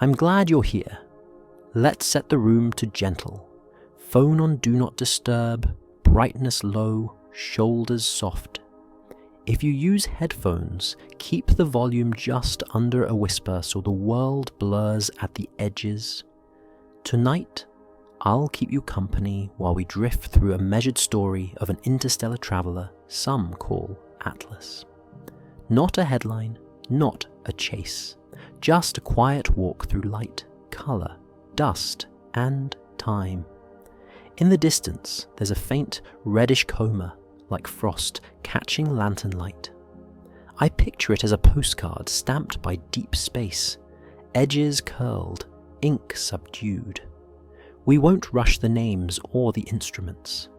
I'm glad you're here. Let's set the room to gentle. Phone on do not disturb, brightness low, shoulders soft. If you use headphones, keep the volume just under a whisper so the world blurs at the edges. Tonight, I'll keep you company while we drift through a measured story of an interstellar traveler some call Atlas. Not a headline, not a chase, just a quiet walk through light, color, dust, and time. In the distance, there's a faint reddish coma, like frost, catching lantern light. I picture it as a postcard stamped by deep space, edges curled, ink subdued. We won't rush the names or the instruments.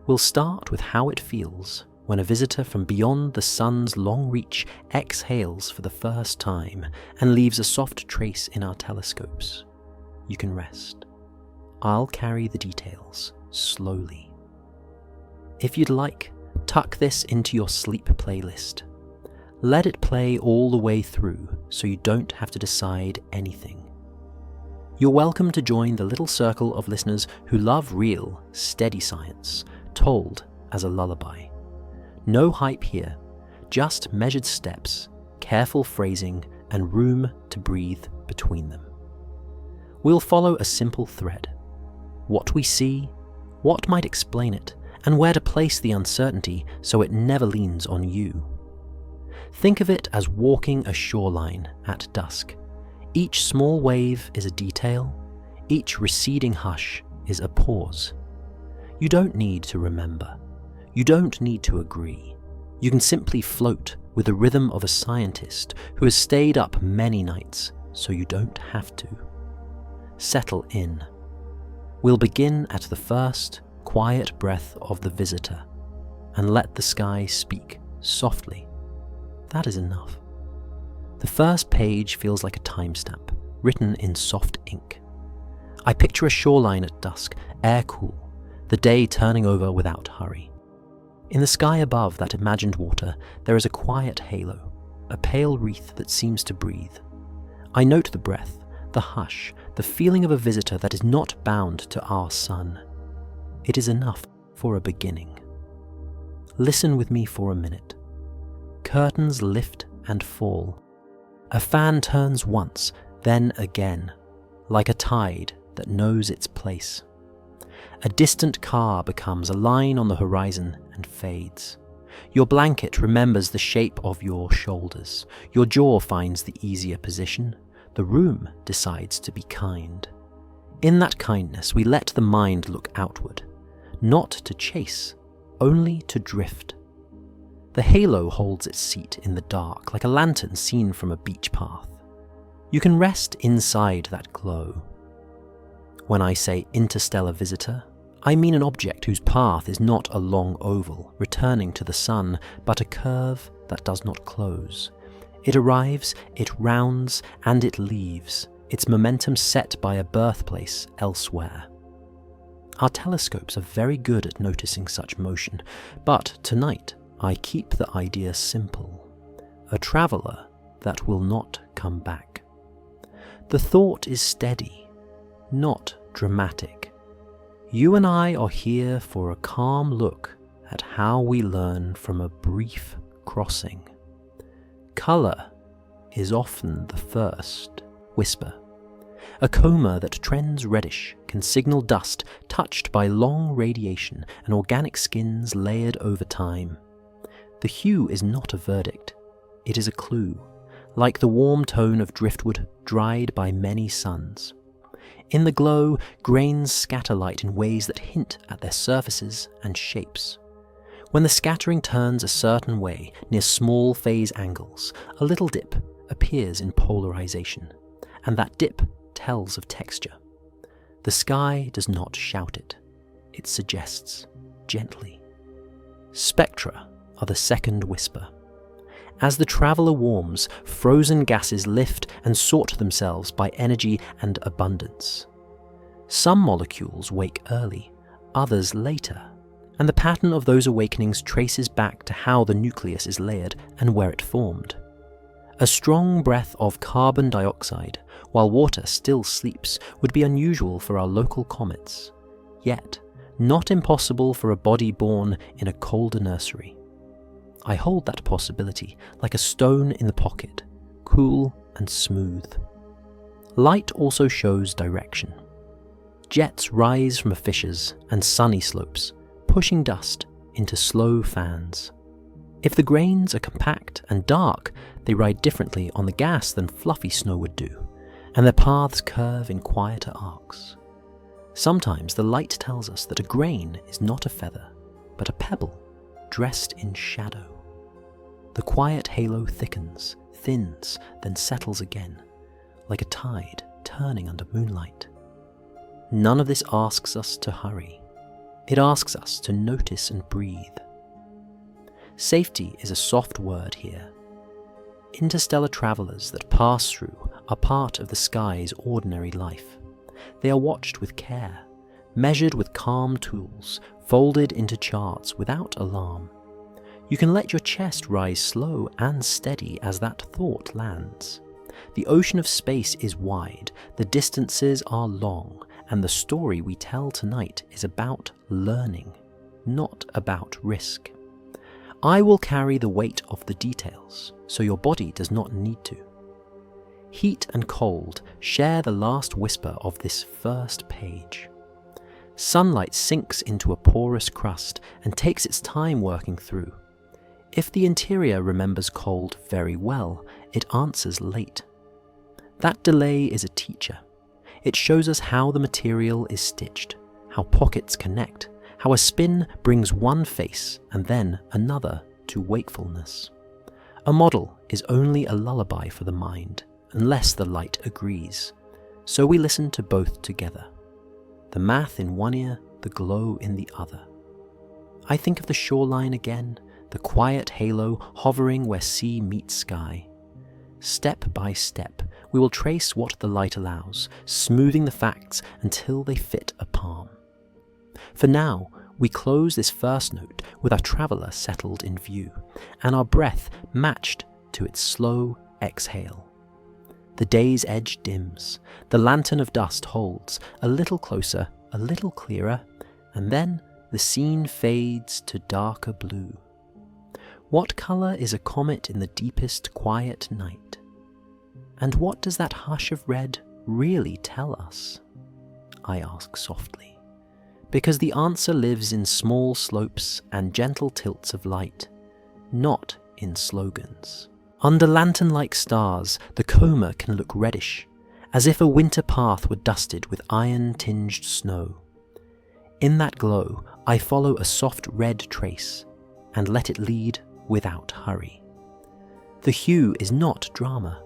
We'll start with how it feels when a visitor from beyond the sun's long reach exhales for the first time and leaves a soft trace in our telescopes. You can rest. I'll carry the details slowly. If you'd like, tuck this into your sleep playlist. Let it play all the way through so you don't have to decide anything. You're welcome to join the little circle of listeners who love real, steady science, told as a lullaby. No hype here, just measured steps, careful phrasing, and room to breathe between them. We'll follow a simple thread. What we see, what might explain it, and where to place the uncertainty so it never leans on you. Think of it as walking a shoreline at dusk. Each small wave is a detail, each receding hush is a pause. You don't need to remember. You don't need to agree. You can simply float with the rhythm of a scientist who has stayed up many nights, so you don't have to. Settle in. We'll begin at the first, quiet breath of the visitor, and let the sky speak softly. That is enough. The first page feels like a timestamp, written in soft ink. I picture a shoreline at dusk, air cool, the day turning over without hurry. In the sky above that imagined water, there is a quiet halo, a pale wreath that seems to breathe. I note the breath, the hush, the feeling of a visitor that is not bound to our sun. It is enough for a beginning. Listen with me for a minute. Curtains lift and fall. A fan turns once, then again, like a tide that knows its place. A distant car becomes a line on the horizon and fades. Your blanket remembers the shape of your shoulders. Your jaw finds the easier position. The room decides to be kind. In that kindness, we let the mind look outward. Not to chase, only to drift. The halo holds its seat in the dark, like a lantern seen from a beach path. You can rest inside that glow. When I say interstellar visitor, I mean an object whose path is not a long oval, returning to the sun, but a curve that does not close. It arrives, it rounds, and it leaves, its momentum set by a birthplace elsewhere. Our telescopes are very good at noticing such motion, but tonight I keep the idea simple. A traveller that will not come back. The thought is steady, not dramatic. You and I are here for a calm look at how we learn from a brief crossing. Colour is often the first whisper. A coma that trends reddish can signal dust touched by long radiation and organic skins layered over time. The hue is not a verdict, it is a clue, like the warm tone of driftwood dried by many suns. In the glow, grains scatter light in ways that hint at their surfaces and shapes. When the scattering turns a certain way near small phase angles, a little dip appears in polarization, and that dip tells of texture. The sky does not shout it, it suggests gently. Spectra are the second whisper. As the traveller warms, frozen gases lift and sort themselves by energy and abundance. Some molecules wake early, others later, and the pattern of those awakenings traces back to how the nucleus is layered and where it formed. A strong breath of carbon dioxide while water still sleeps would be unusual for our local comets, yet not impossible for a body born in a colder nursery. I hold that possibility like a stone in the pocket, cool and smooth. Light also shows direction. Jets rise from fissures and sunny slopes, pushing dust into slow fans. If the grains are compact and dark, they ride differently on the gas than fluffy snow would do, and their paths curve in quieter arcs. Sometimes the light tells us that a grain is not a feather, but a pebble dressed in shadow. The quiet halo thickens, thins, then settles again, like a tide turning under moonlight. None of this asks us to hurry. It asks us to notice and breathe. Safety is a soft word here. Interstellar travelers that pass through are part of the sky's ordinary life. They are watched with care, measured with calm tools, folded into charts without alarm. You can let your chest rise slow and steady as that thought lands. The ocean of space is wide, the distances are long, and the story we tell tonight is about learning, not about risk. I will carry the weight of the details, so your body does not need to. Heat and cold share the last whisper of this first page. Sunlight sinks into a porous crust and takes its time working through. If the interior remembers cold very well, it answers late. That delay is a teacher. It shows us how the material is stitched, how pockets connect, how a spin brings one face and then another to wakefulness. A model is only a lullaby for the mind, unless the light agrees. So we listen to both together. The math in one ear, the glow in the other. I think of the shoreline again, the quiet halo hovering where sea meets sky. Step by step, we will trace what the light allows, smoothing the facts until they fit a palm. For now, we close this first note with our traveller settled in view, and our breath matched to its slow exhale. The day's edge dims, the lantern of dust holds, a little closer, a little clearer, and then the scene fades to darker blue. What colour is a comet in the deepest quiet night? And what does that hush of red really tell us? I ask softly, because the answer lives in small slopes and gentle tilts of light, not in slogans. Under lantern-like stars, the coma can look reddish, as if a winter path were dusted with iron-tinged snow. In that glow, I follow a soft red trace, and let it lead without hurry. The hue is not drama.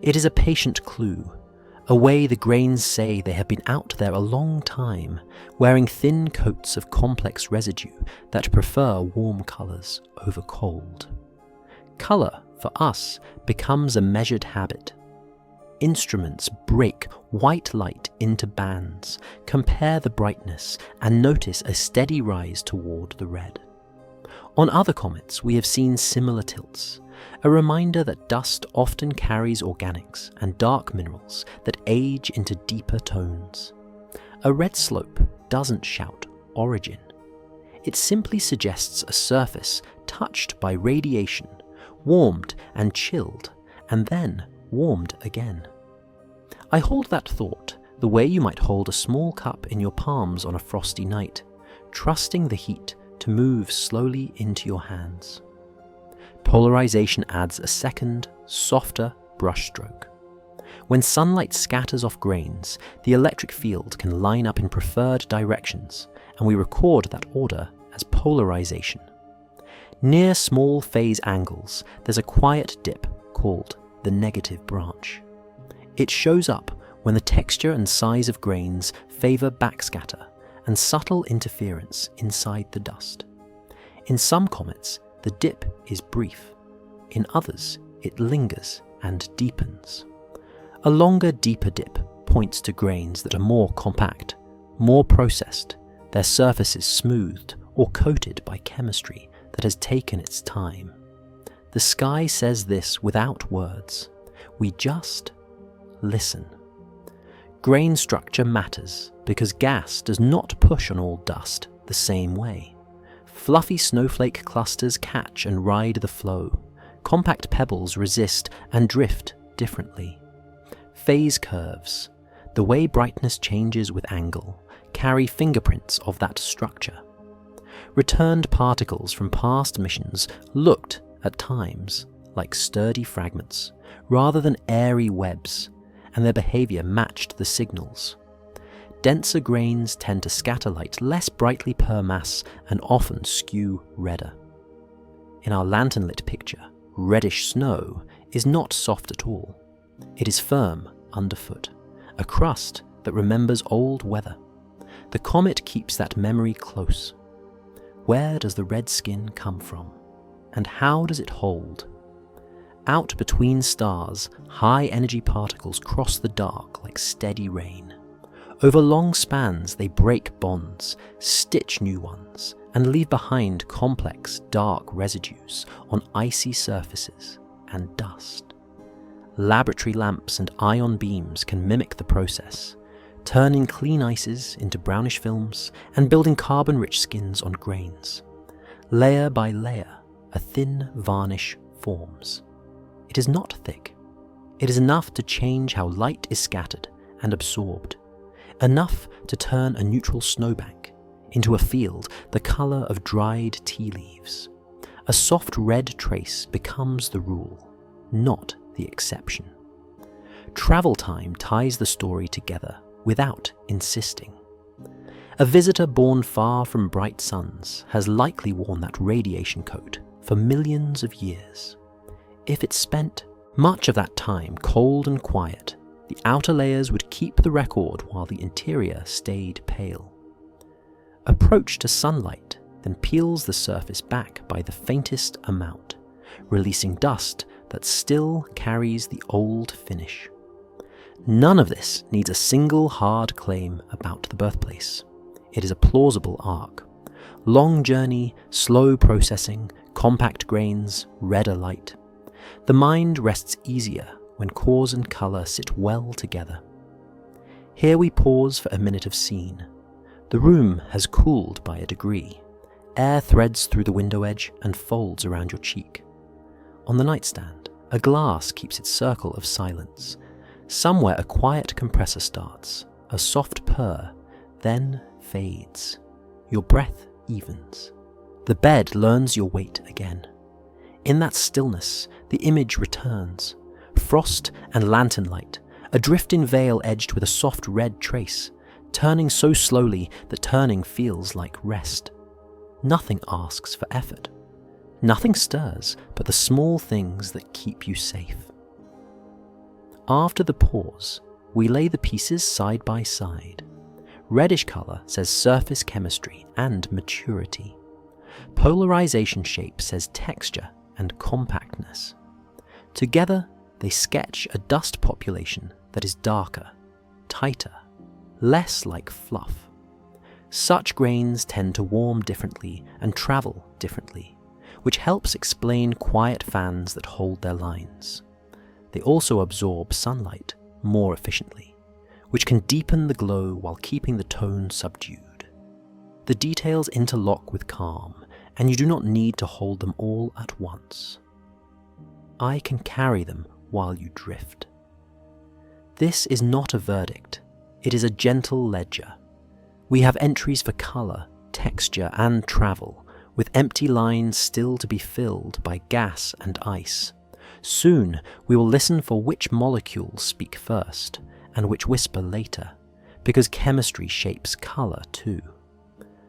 It is a patient clue, a way the grains say they have been out there a long time, wearing thin coats of complex residue that prefer warm colours over cold. Colour, for us, becomes a measured habit. Instruments break white light into bands, compare the brightness, and notice a steady rise toward the red. On other comets, we have seen similar tilts, a reminder that dust often carries organics and dark minerals that age into deeper tones. A red slope doesn't shout origin. It simply suggests a surface touched by radiation, warmed and chilled, and then warmed again. I hold that thought the way you might hold a small cup in your palms on a frosty night, trusting the heat to move slowly into your hands. Polarization adds a second, softer brushstroke. When sunlight scatters off grains, the electric field can line up in preferred directions, and we record that order as polarization. Near small phase angles, there's a quiet dip called the negative branch. It shows up when the texture and size of grains favor backscatter and subtle interference inside the dust. In some comets, the dip is brief. In others, it lingers and deepens. A longer, deeper dip points to grains that are more compact, more processed, their surfaces smoothed or coated by chemistry that has taken its time. The sky says this without words. We just listen. Grain structure matters because gas does not push on all dust the same way. Fluffy snowflake clusters catch and ride the flow. Compact pebbles resist and drift differently. Phase curves, the way brightness changes with angle, carry fingerprints of that structure. Returned particles from past missions looked, at times, like sturdy fragments, rather than airy webs, and their behavior matched the signals. Denser grains tend to scatter light less brightly per mass and often skew redder. In our lantern-lit picture, reddish snow is not soft at all. It is firm underfoot, a crust that remembers old weather. The comet keeps that memory close. Where does the red skin come from? And how does it hold? Out between stars, high-energy particles cross the dark like steady rain. Over long spans they break bonds, stitch new ones, and leave behind complex, dark residues on icy surfaces and dust. Laboratory lamps and ion beams can mimic the process, turning clean ices into brownish films and building carbon-rich skins on grains. Layer by layer, a thin varnish forms. It is not thick. It is enough to change how light is scattered and absorbed, enough to turn a neutral snowbank into a field the color of dried tea leaves. A soft red trace becomes the rule, not the exception. Travel time ties the story together without insisting. A visitor born far from bright suns has likely worn that radiation coat for millions of years. If it spent much of that time cold and quiet, the outer layers would keep the record while the interior stayed pale. Approach to sunlight then peels the surface back by the faintest amount, releasing dust that still carries the old finish. None of this needs a single hard claim about the birthplace. It is a plausible arc. Long journey, slow processing, compact grains, redder light. The mind rests easier when cause and colour sit well together. Here we pause for a minute of scene. The room has cooled by a degree. Air threads through the window edge and folds around your cheek. On the nightstand, a glass keeps its circle of silence. Somewhere a quiet compressor starts, a soft purr, then fades. Your breath evens. The bed learns your weight again. In that stillness, the image returns. Frost and lantern light, a drift-in veil edged with a soft red trace, turning so slowly that turning feels like rest. Nothing asks for effort. Nothing stirs but the small things that keep you safe. After the pause, we lay the pieces side by side. Reddish color says surface chemistry and maturity. Polarization shape says texture and compactness. Together, they sketch a dust population that is darker, tighter, less like fluff. Such grains tend to warm differently and travel differently, which helps explain quiet fans that hold their lines. They also absorb sunlight more efficiently, which can deepen the glow while keeping the tone subdued. The details interlock with calm, and you do not need to hold them all at once. I can carry them while you drift. This is not a verdict, it is a gentle ledger. We have entries for colour, texture, and travel, with empty lines still to be filled by gas and ice. Soon we will listen for which molecules speak first, and which whisper later, because chemistry shapes colour too.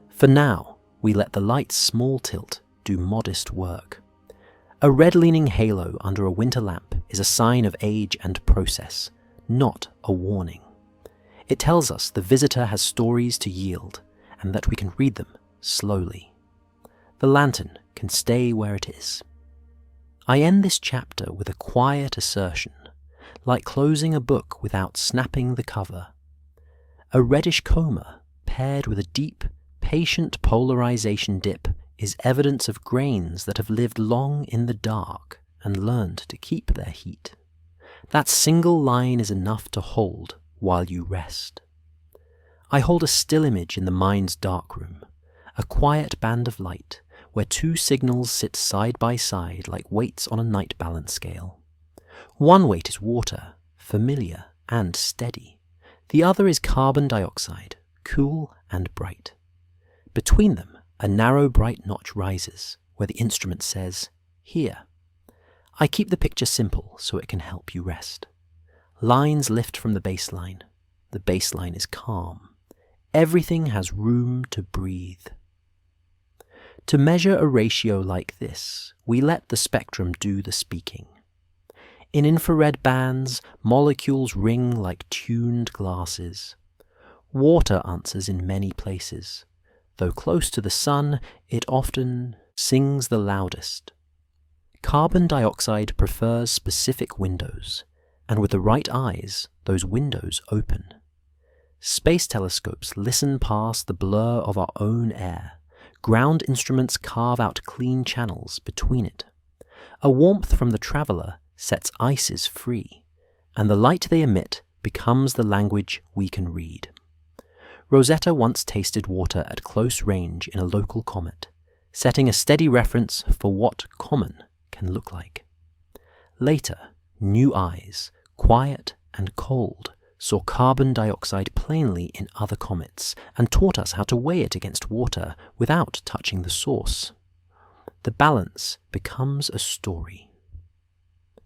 For now, we let the light's small tilt do modest work. A red-leaning halo under a winter lamp is a sign of age and process, not a warning. It tells us the visitor has stories to yield, and that we can read them slowly. The lantern can stay where it is. I end this chapter with a quiet assertion, like closing a book without snapping the cover. A reddish coma paired with a deep, patient polarization dip is evidence of grains that have lived long in the dark and learned to keep their heat. That single line is enough to hold while you rest. I hold a still image in the mind's darkroom, a quiet band of light where two signals sit side by side like weights on a night balance scale. One weight is water, familiar and steady. The other is carbon dioxide, cool and bright. Between them, a narrow bright notch rises, where the instrument says, "Here." I keep the picture simple so it can help you rest. Lines lift from the baseline. The baseline is calm. Everything has room to breathe. To measure a ratio like this, we let the spectrum do the speaking. In infrared bands, molecules ring like tuned glasses. Water answers in many places. Though close to the sun, it often sings the loudest. Carbon dioxide prefers specific windows, and with the right eyes, those windows open. Space telescopes listen past the blur of our own air. Ground instruments carve out clean channels between it. A warmth from the traveler sets ices free, and the light they emit becomes the language we can read. Rosetta once tasted water at close range in a local comet, setting a steady reference for what common can look like. Later, new eyes, quiet and cold, saw carbon dioxide plainly in other comets and taught us how to weigh it against water without touching the source. The balance becomes a story.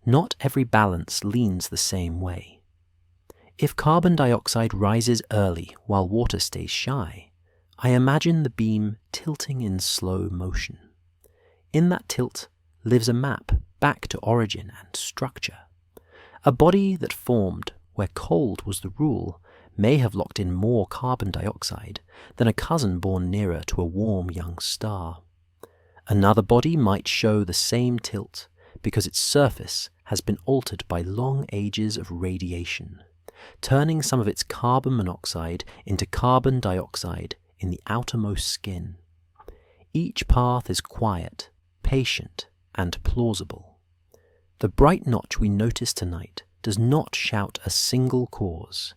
Not every balance leans the same way. If carbon dioxide rises early while water stays shy, I imagine the beam tilting in slow motion. In that tilt lives a map back to origin and structure. A body that formed where cold was the rule may have locked in more carbon dioxide than a cousin born nearer to a warm young star. Another body might show the same tilt because its surface has been altered by long ages of radiation, turning some of its carbon monoxide into carbon dioxide in the outermost skin. Each path is quiet, patient, and plausible. The bright notch we notice tonight does not shout a single cause.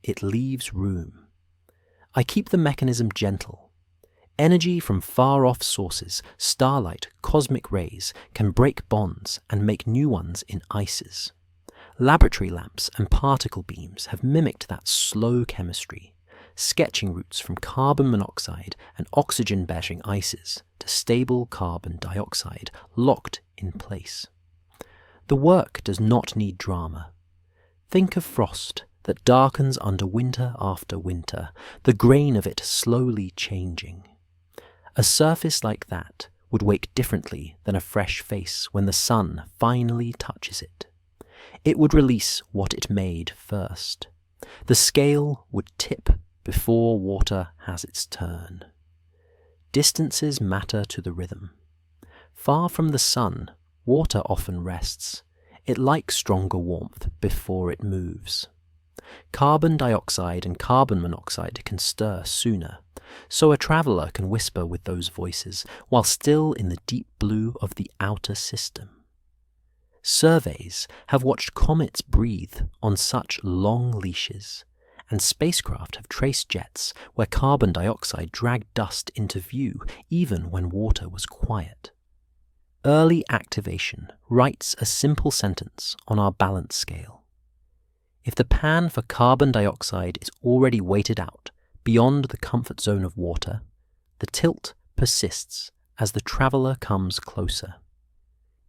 It leaves room. I keep the mechanism gentle. Energy from far-off sources, starlight, cosmic rays, can break bonds and make new ones in ices. Laboratory lamps and particle beams have mimicked that slow chemistry, sketching routes from carbon monoxide and oxygen-bearing ices to stable carbon dioxide locked in place. The work does not need drama. Think of frost that darkens under winter after winter, the grain of it slowly changing. A surface like that would wake differently than a fresh face when the sun finally touches it. It would release what it made first. The scale would tip before water has its turn. Distances matter to the rhythm. Far from the sun, water often rests. It likes stronger warmth before it moves. Carbon dioxide and carbon monoxide can stir sooner, so a traveller can whisper with those voices while still in the deep blue of the outer system. Surveys have watched comets breathe on such long leashes, and spacecraft have traced jets where carbon dioxide dragged dust into view even when water was quiet. Early activation writes a simple sentence on our balance scale. If the pan for carbon dioxide is already weighted out beyond the comfort zone of water, the tilt persists as the traveller comes closer.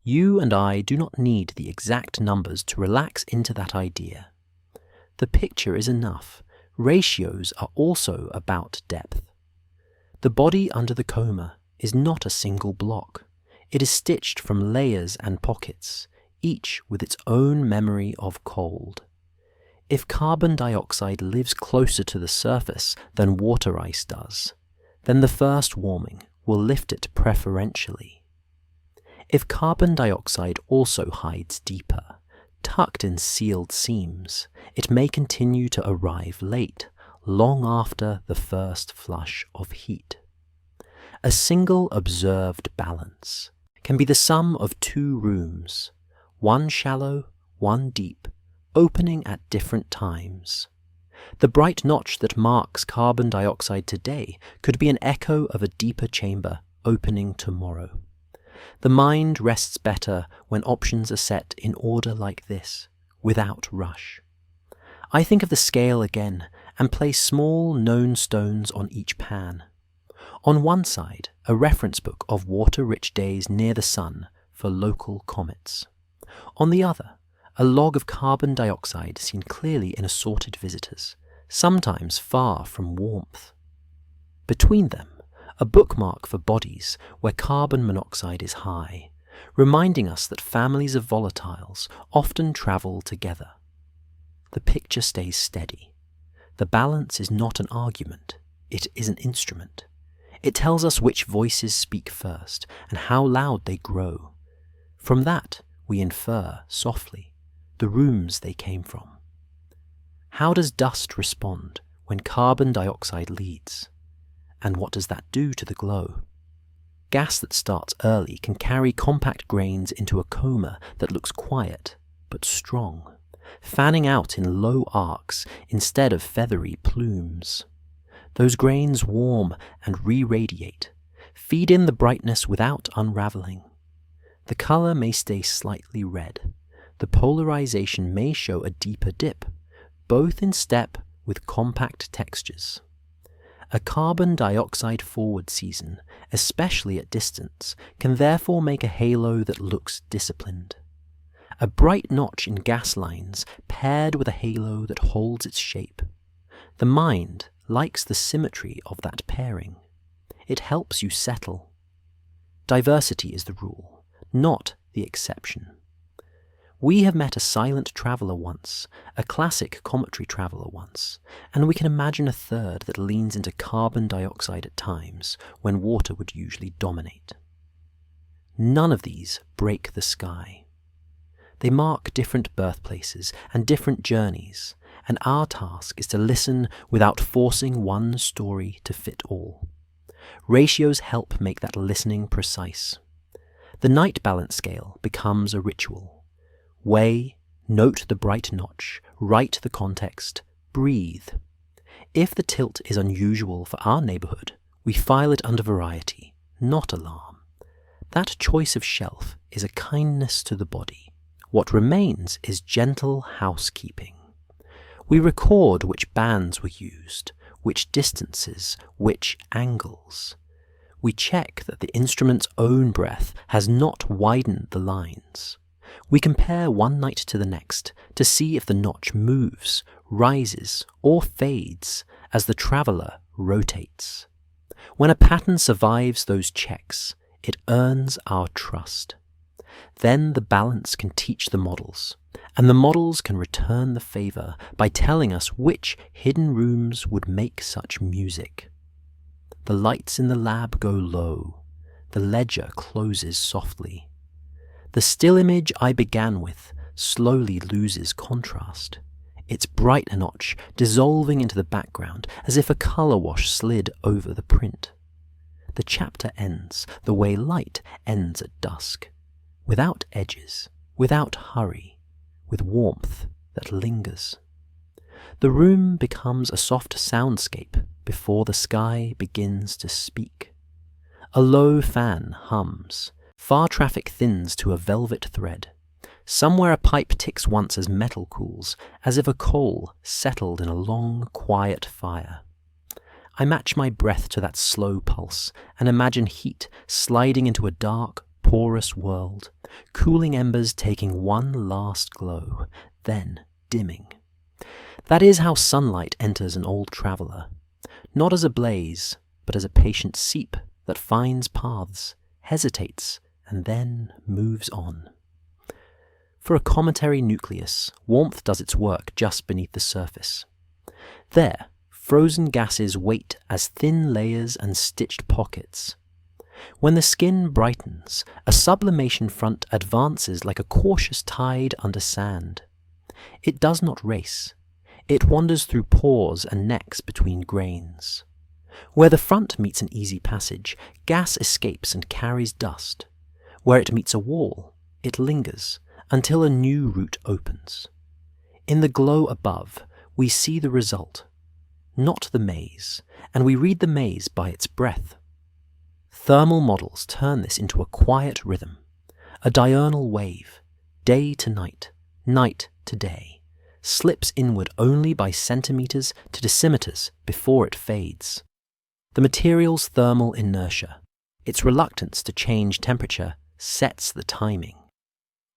You and I do not need the exact numbers to relax into that idea. The picture is enough. Ratios are also about depth. The body under the coma is not a single block. It is stitched from layers and pockets, each with its own memory of cold. If carbon dioxide lives closer to the surface than water ice does, then the first warming will lift it preferentially. If carbon dioxide also hides deeper, tucked in sealed seams, it may continue to arrive late, long after the first flush of heat. A single observed balance can be the sum of two rooms, one shallow, one deep, opening at different times. The bright notch that marks carbon dioxide today could be an echo of a deeper chamber opening tomorrow. The mind rests better when options are set in order like this, without rush. I think of the scale again and place small known stones on each pan. On one side, a reference book of water-rich days near the sun for local comets. On the other, a log of carbon dioxide seen clearly in assorted visitors, sometimes far from warmth. Between them, a bookmark for bodies where carbon monoxide is high, reminding us that families of volatiles often travel together. The picture stays steady. The balance is not an argument, it is an instrument. It tells us which voices speak first and how loud they grow. From that, we infer, softly, the rooms they came from. How does dust respond when carbon dioxide leads? And what does that do to the glow? Gas that starts early can carry compact grains into a coma that looks quiet but strong, fanning out in low arcs instead of feathery plumes. Those grains warm and re-radiate, feed in the brightness without unraveling. The color may stay slightly red. The polarization may show a deeper dip, both in step with compact textures. A carbon dioxide forward season, especially at distance, can therefore make a halo that looks disciplined. A bright notch in gas lines paired with a halo that holds its shape. The mind likes the symmetry of that pairing. It helps you settle. Diversity is the rule, not the exception. We have met a silent traveller once, a classic cometary traveller once, and we can imagine a third that leans into carbon dioxide at times when water would usually dominate. None of these break the sky. They mark different birthplaces and different journeys, and our task is to listen without forcing one story to fit all. Ratios help make that listening precise. The night balance scale becomes a ritual. Weigh, note the bright notch, write the context, breathe. If the tilt is unusual for our neighbourhood, we file it under variety, not alarm. That choice of shelf is a kindness to the body. What remains is gentle housekeeping. We record which bands were used, which distances, which angles. We check that the instrument's own breath has not widened the lines. We compare one night to the next to see if the notch moves, rises, or fades as the traveller rotates. When a pattern survives those checks, it earns our trust. Then the balance can teach the models, and the models can return the favour by telling us which hidden rooms would make such music. The lights in the lab go low, the ledger closes softly. The still image I began with slowly loses contrast, its bright notch dissolving into the background as if a colour wash slid over the print. The chapter ends the way light ends at dusk, without edges, without hurry, with warmth that lingers. The room becomes a soft soundscape before the sky begins to speak. A low fan hums. Far traffic thins to a velvet thread. Somewhere a pipe ticks once as metal cools, as if a coal settled in a long, quiet fire. I match my breath to that slow pulse and imagine heat sliding into a dark, porous world, cooling embers taking one last glow, then dimming. That is how sunlight enters an old traveller, not as a blaze, but as a patient seep that finds paths, hesitates, and then moves on. For a cometary nucleus, warmth does its work just beneath the surface. There, frozen gases wait as thin layers and stitched pockets. When the skin brightens, a sublimation front advances like a cautious tide under sand. It does not race. It wanders through pores and necks between grains. Where the front meets an easy passage, gas escapes and carries dust. Where it meets a wall, it lingers until a new route opens. In the glow above, we see the result, not the maze, and we read the maze by its breath. Thermal models turn this into a quiet rhythm, a diurnal wave, day to night, night to day, slips inward only by centimeters to decimeters before it fades. The material's thermal inertia, its reluctance to change temperature, sets the timing.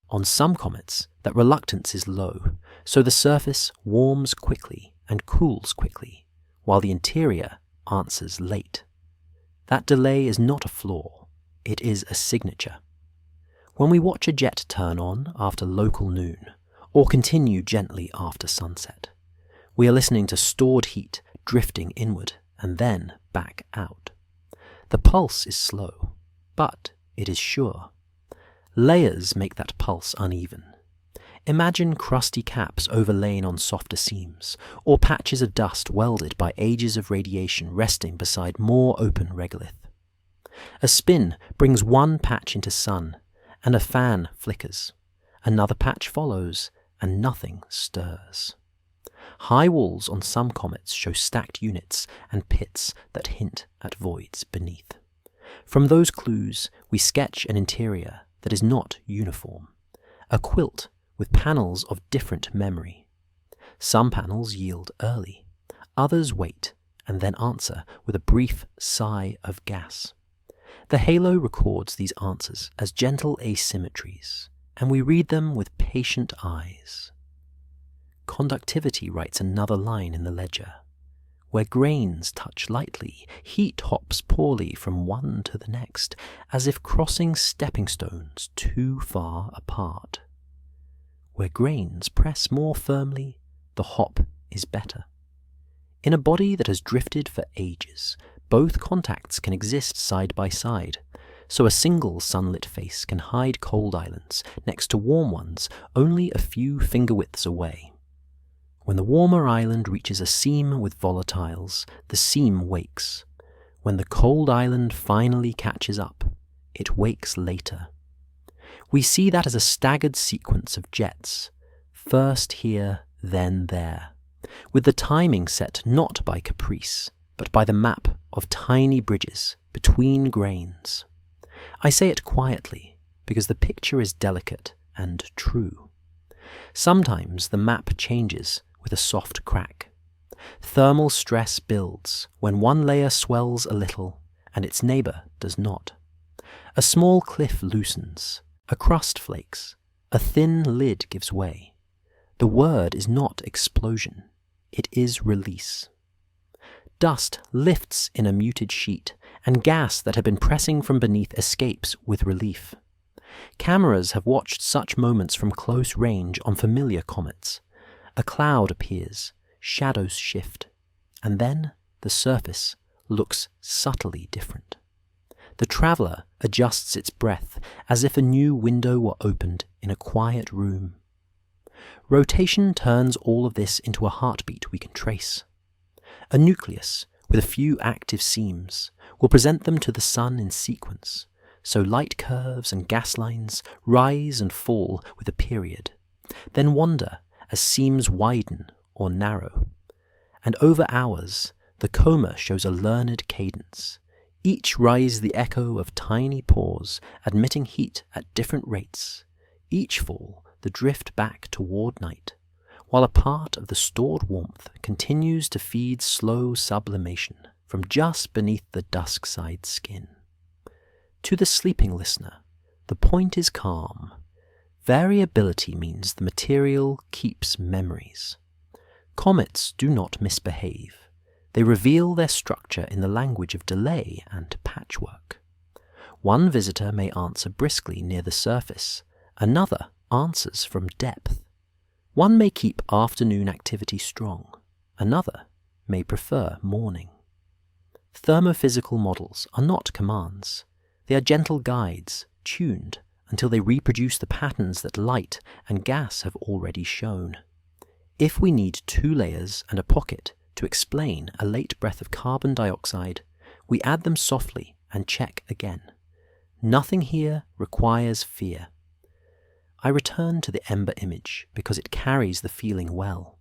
On some comets, that reluctance is low, so the surface warms quickly and cools quickly, while the interior answers late. That delay is not a flaw, it is a signature. When we watch a jet turn on after local noon, or continue gently after sunset, we are listening to stored heat drifting inward and then back out. The pulse is slow, but it is sure. Layers make that pulse uneven. Imagine crusty caps overlain on softer seams, or patches of dust welded by ages of radiation resting beside more open regolith. A spin brings one patch into sun, and a fan flickers. Another patch follows, and nothing stirs. High walls on some comets show stacked units and pits that hint at voids beneath. From those clues, we sketch an interior that is not uniform, a quilt with panels of different memory. Some panels yield early, others wait and then answer with a brief sigh of gas. The halo records these answers as gentle asymmetries, and we read them with patient eyes. Conductivity writes another line in the ledger. Where grains touch lightly, heat hops poorly from one to the next, as if crossing stepping stones too far apart. Where grains press more firmly, the hop is better. In a body that has drifted for ages, both contacts can exist side by side, so a single sunlit face can hide cold islands next to warm ones only a few finger widths away. When the warmer island reaches a seam with volatiles, the seam wakes. When the cold island finally catches up, it wakes later. We see that as a staggered sequence of jets, first here, then there, with the timing set not by caprice, but by the map of tiny bridges between grains. I say it quietly, because the picture is delicate and true. Sometimes the map changes with a soft crack. Thermal stress builds when one layer swells a little and its neighbor does not. A small cliff loosens, a crust flakes, a thin lid gives way. The word is not explosion, it is release. Dust lifts in a muted sheet, and gas that had been pressing from beneath escapes with relief. Cameras have watched such moments from close range on familiar comets. A cloud appears, shadows shift, and then the surface looks subtly different. The traveller adjusts its breath as if a new window were opened in a quiet room. Rotation turns all of this into a heartbeat we can trace. A nucleus with a few active seams will present them to the sun in sequence, so light curves and gas lines rise and fall with a period, then wander as seams widen or narrow. And over hours, the coma shows a learned cadence. Each rise the echo of tiny pores admitting heat at different rates. Each fall the drift back toward night, while a part of the stored warmth continues to feed slow sublimation from just beneath the dusk-side skin. To the sleeping listener, the point is calm. Variability means the material keeps memories. Comets do not misbehave. They reveal their structure in the language of delay and patchwork. One visitor may answer briskly near the surface, another answers from depth. One may keep afternoon activity strong, another may prefer morning. Thermophysical models are not commands. They are gentle guides, tuned until they reproduce the patterns that light and gas have already shown. If we need 2 layers and a pocket to explain a late breath of carbon dioxide, we add them softly and check again. Nothing here requires fear. I return to the ember image because it carries the feeling well.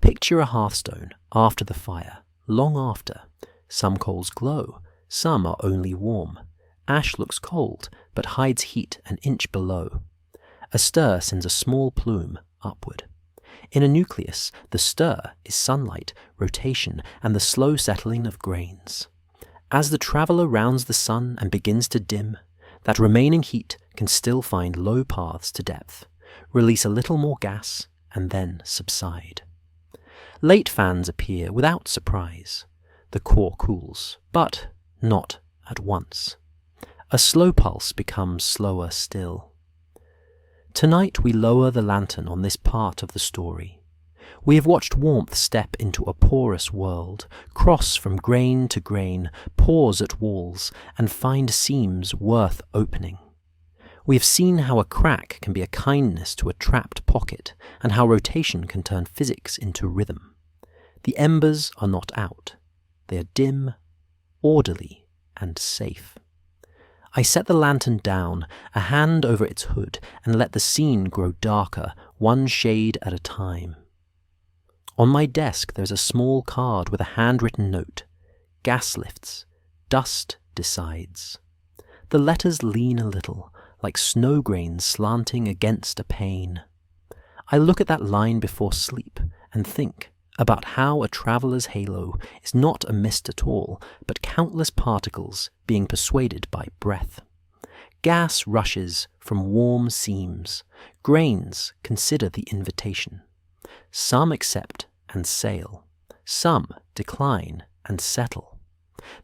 Picture a hearthstone after the fire, long after. Some coals glow, some are only warm. Ash looks cold, but hides heat an inch below. A stir sends a small plume upward. In a nucleus, the stir is sunlight, rotation, and the slow settling of grains. As the traveller rounds the sun and begins to dim, that remaining heat can still find low paths to depth, release a little more gas, and then subside. Late fans appear without surprise. The core cools, but not at once. A slow pulse becomes slower still. Tonight we lower the lantern on this part of the story. We have watched warmth step into a porous world, cross from grain to grain, pause at walls, and find seams worth opening. We have seen how a crack can be a kindness to a trapped pocket, and how rotation can turn physics into rhythm. The embers are not out. They are dim, orderly, and safe. I set the lantern down, a hand over its hood, and let the scene grow darker, one shade at a time. On my desk there's a small card with a handwritten note. Gas lifts. Dust decides. The letters lean a little, like snow grains slanting against a pane. I look at that line before sleep and think about how a traveller's halo is not a mist at all, but countless particles being persuaded by breath. Gas rushes from warm seams. Grains consider the invitation. Some accept and sail. Some decline and settle.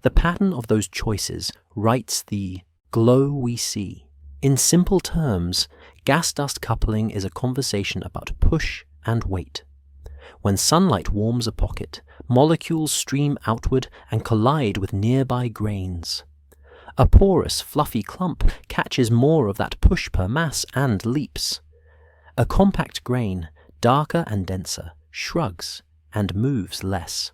The pattern of those choices writes the glow we see. In simple terms, gas-dust coupling is a conversation about push and weight. When sunlight warms a pocket, molecules stream outward and collide with nearby grains. A porous, fluffy clump catches more of that push per mass and leaps. A compact grain, darker and denser, shrugs and moves less.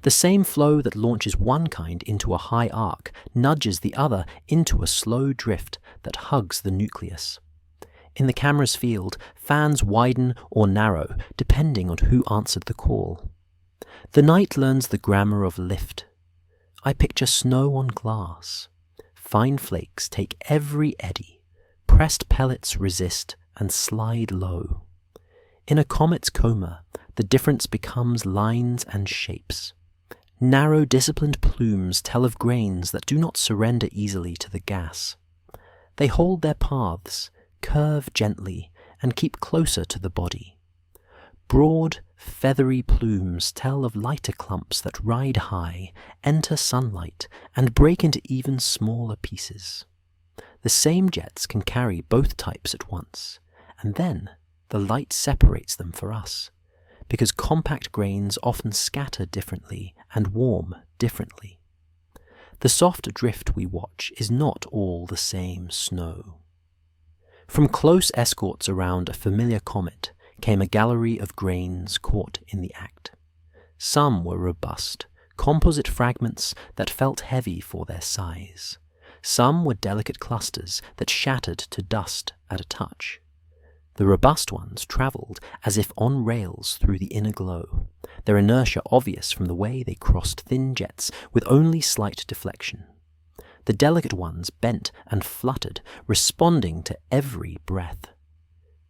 The same flow that launches one kind into a high arc nudges the other into a slow drift that hugs the nucleus. In the camera's field, fans widen or narrow depending on who answered the call. The night learns the grammar of lift. I picture snow on glass. Fine flakes take every eddy. Pressed pellets resist and slide low. In a comet's coma, the difference becomes lines and shapes. Narrow, disciplined plumes tell of grains that do not surrender easily to the gas. They hold their paths, curve gently, and keep closer to the body. Broad, feathery plumes tell of lighter clumps that ride high, enter sunlight, and break into even smaller pieces. The same jets can carry both types at once, and then the light separates them for us, because compact grains often scatter differently and warm differently. The soft drift we watch is not all the same snow. From close escorts around a familiar comet came a gallery of grains caught in the act. Some were robust, composite fragments that felt heavy for their size. Some were delicate clusters that shattered to dust at a touch. The robust ones travelled as if on rails through the inner glow, their inertia obvious from the way they crossed thin jets with only slight deflection. The delicate ones bent and fluttered, responding to every breath.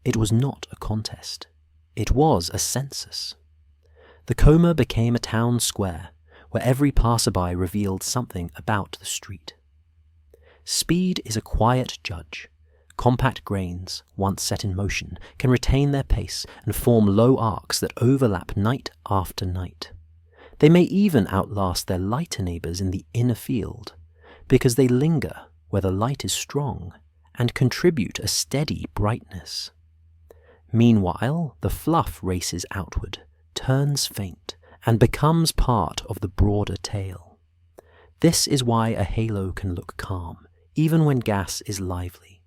It was not a contest. It was a census. The coma became a town square, where every passerby revealed something about the street. Speed is a quiet judge. Compact grains, once set in motion, can retain their pace and form low arcs that overlap night after night. They may even outlast their lighter neighbours in the inner field, because they linger where the light is strong and contribute a steady brightness. Meanwhile, the fluff races outward, turns faint, and becomes part of the broader tale. This is why a halo can look calm, even when gas is lively.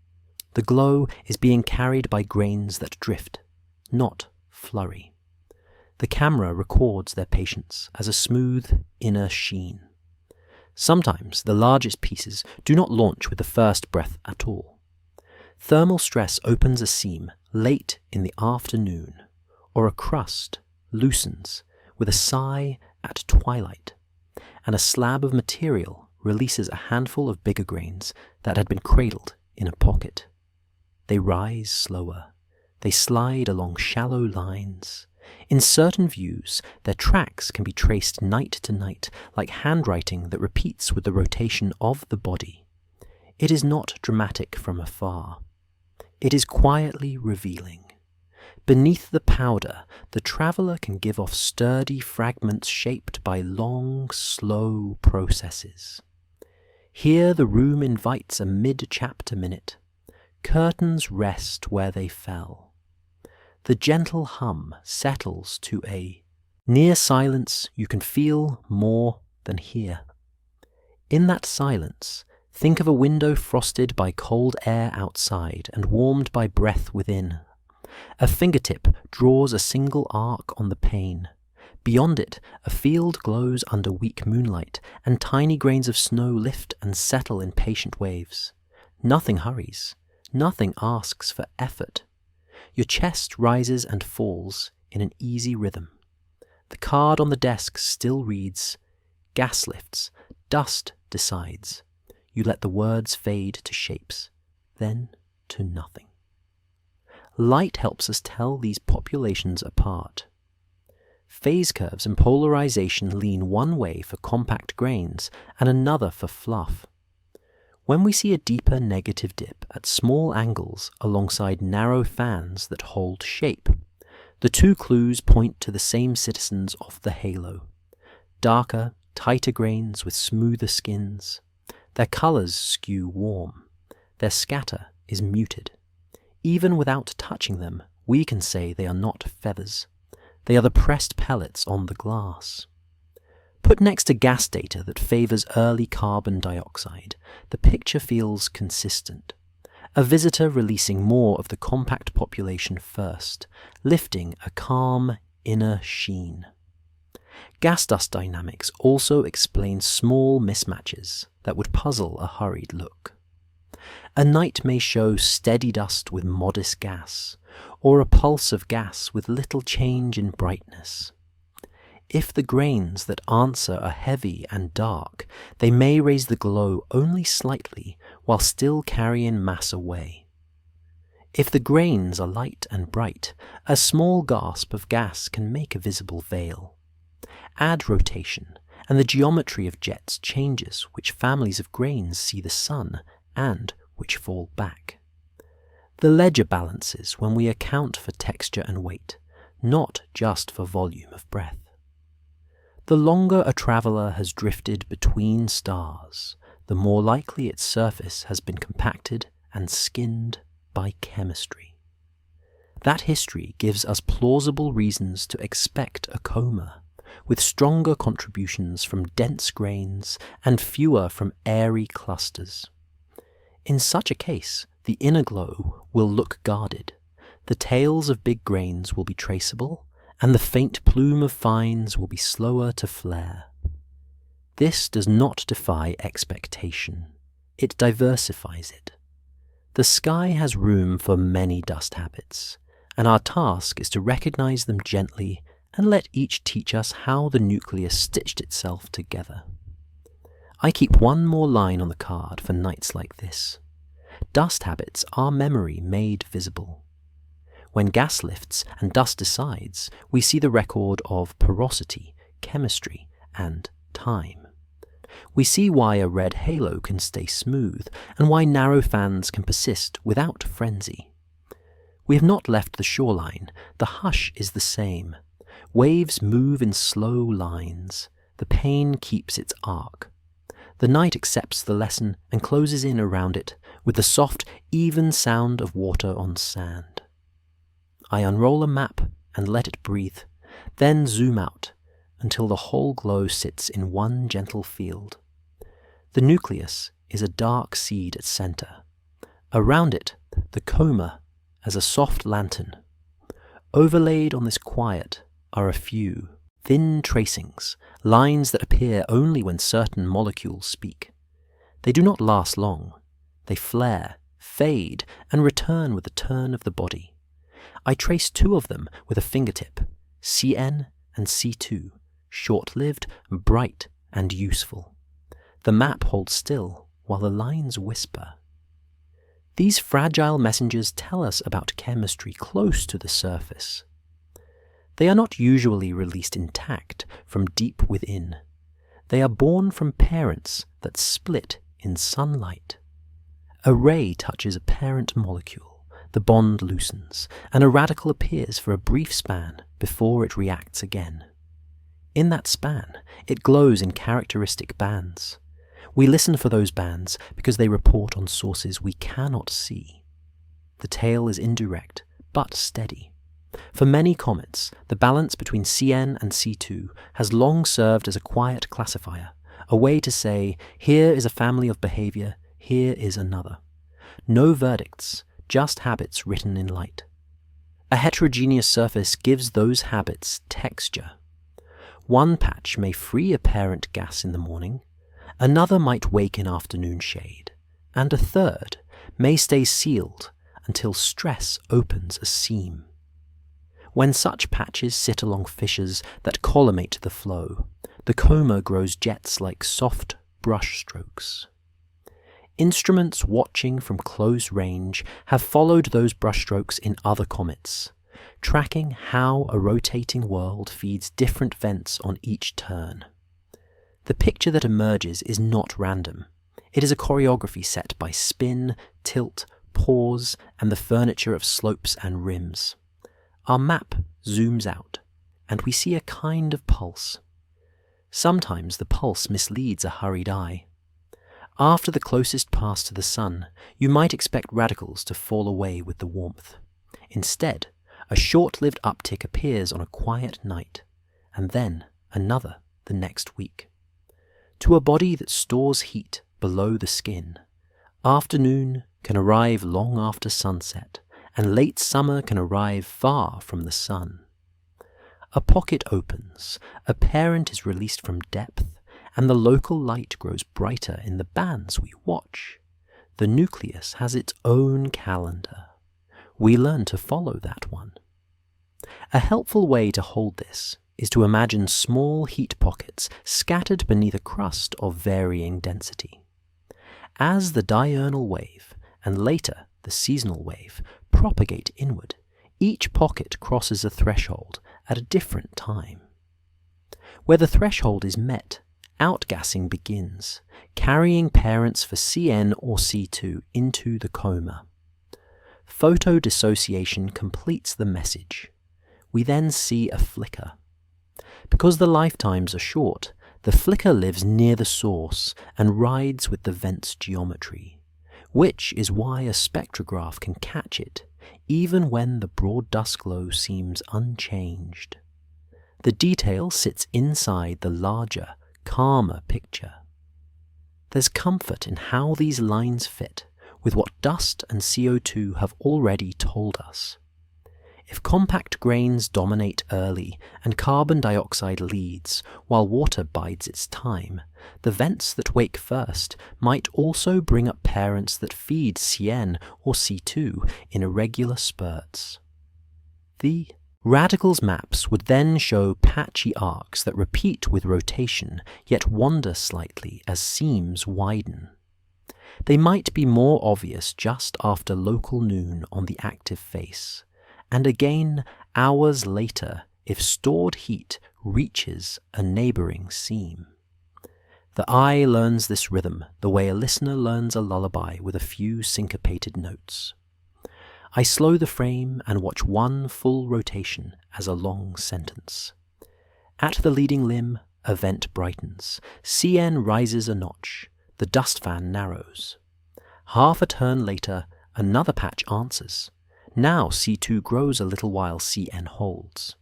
The glow is being carried by grains that drift, not flurry. The camera records their patience as a smooth inner sheen. Sometimes the largest pieces do not launch with the first breath at all. Thermal stress opens a seam late in the afternoon, or a crust loosens with a sigh at twilight, and a slab of material releases a handful of bigger grains that had been cradled in a pocket. They rise slower. They slide along shallow lines. In certain views, their tracks can be traced night to night, like handwriting that repeats with the rotation of the body. It is not dramatic from afar. It is quietly revealing. Beneath the powder, the traveller can give off sturdy fragments shaped by long, slow processes. Here the room invites a mid-chapter minute. Curtains rest where they fell. The gentle hum settles to a near silence you can feel more than hear. In that silence, think of a window frosted by cold air outside and warmed by breath within. A fingertip draws a single arc on the pane. Beyond it, a field glows under weak moonlight, and tiny grains of snow lift and settle in patient waves. Nothing hurries. Nothing asks for effort. Your chest rises and falls in an easy rhythm. The card on the desk still reads, "Gas lifts, dust decides." You let the words fade to shapes, then to nothing. Light helps us tell these populations apart. Phase curves and polarization lean one way for compact grains and another for fluff. When we see a deeper negative dip at small angles alongside narrow fans that hold shape, the two clues point to the same citizens of the halo. Darker, tighter grains with smoother skins. Their colours skew warm. Their scatter is muted. Even without touching them, we can say they are not feathers. They are the pressed pellets on the glass. Put next to gas data that favours early carbon dioxide, the picture feels consistent. A visitor releasing more of the compact population first, lifting a calm inner sheen. Gas dust dynamics also explain small mismatches that would puzzle a hurried look. A night may show steady dust with modest gas, or a pulse of gas with little change in brightness. If the grains that answer are heavy and dark, they may raise the glow only slightly while still carrying mass away. If the grains are light and bright, a small gasp of gas can make a visible veil. Add rotation, and the geometry of jets changes which families of grains see the sun and which fall back. The ledger balances when we account for texture and weight, not just for volume of breath. The longer a traveller has drifted between stars, the more likely its surface has been compacted and skinned by chemistry. That history gives us plausible reasons to expect a coma, with stronger contributions from dense grains and fewer from airy clusters. In such a case, the inner glow will look guarded, the tails of big grains will be traceable, and the faint plume of fines will be slower to flare. This does not defy expectation. It diversifies it. The sky has room for many dust habits, and our task is to recognize them gently and let each teach us how the nucleus stitched itself together. I keep one more line on the card for nights like this. Dust habits are memory made visible. When gas lifts and dust decides, we see the record of porosity, chemistry, and time. We see why a red halo can stay smooth, and why narrow fans can persist without frenzy. We have not left the shoreline. The hush is the same. Waves move in slow lines. The pane keeps its arc. The night accepts the lesson and closes in around it with the soft, even sound of water on sand. I unroll a map and let it breathe, then zoom out until the whole glow sits in one gentle field. The nucleus is a dark seed at center. Around it, the coma as a soft lantern. Overlaid on this quiet, are a few thin tracings, lines that appear only when certain molecules speak. They do not last long. They flare, fade, and return with the turn of the body. I trace 2 of them with a fingertip, Cn and C2, short-lived, bright, and useful. The map holds still while the lines whisper. These fragile messengers tell us about chemistry close to the surface. They are not usually released intact from deep within. They are born from parents that split in sunlight. A ray touches a parent molecule, the bond loosens, and a radical appears for a brief span before it reacts again. In that span, it glows in characteristic bands. We listen for those bands because they report on sources we cannot see. The tail is indirect, but steady. For many comets, the balance between Cn and C2 has long served as a quiet classifier, a way to say, here is a family of behavior, here is another. No verdicts, just habits written in light. A heterogeneous surface gives those habits texture. One patch may free a parent gas in the morning, another might wake in afternoon shade, and a third may stay sealed until stress opens a seam. When such patches sit along fissures that collimate the flow, the coma grows jets like soft brush strokes. Instruments watching from close range have followed those brushstrokes in other comets, tracking how a rotating world feeds different vents on each turn. The picture that emerges is not random. It is a choreography set by spin, tilt, pause, and the furniture of slopes and rims. Our map zooms out, and we see a kind of pulse. Sometimes the pulse misleads a hurried eye. After the closest pass to the sun, you might expect radicals to fall away with the warmth. Instead, a short-lived uptick appears on a quiet night, and then another the next week. To a body that stores heat below the skin, afternoon can arrive long after sunset, and late summer can arrive far from the sun. A pocket opens, a parent is released from depth, and the local light grows brighter in the bands we watch. The nucleus has its own calendar. We learn to follow that one. A helpful way to hold this is to imagine small heat pockets scattered beneath a crust of varying density. As the diurnal wave, and later the seasonal wave, propagate inward, each pocket crosses a threshold at a different time. Where the threshold is met, outgassing begins, carrying parents for Cn or C2 into the coma. Photodissociation completes the message. We then see a flicker. Because the lifetimes are short, the flicker lives near the source and rides with the vent's geometry, which is why a spectrograph can catch it, even when the broad dust glow seems unchanged. The detail sits inside the larger, calmer picture. There's comfort in how these lines fit with what dust and CO2 have already told us. If compact grains dominate early and carbon dioxide leads while water bides its time, the vents that wake first might also bring up parents that feed Cn or C2 in irregular spurts. The radicals maps would then show patchy arcs that repeat with rotation yet wander slightly as seams widen. They might be more obvious just after local noon on the active face, and again hours later if stored heat reaches a neighboring seam. The eye learns this rhythm the way a listener learns a lullaby with a few syncopated notes. I slow the frame and watch one full rotation as a long sentence. At the leading limb, a vent brightens. Cn rises a notch. The dust fan narrows. Half a turn later, another patch answers. Now C2 grows a little while Cn holds.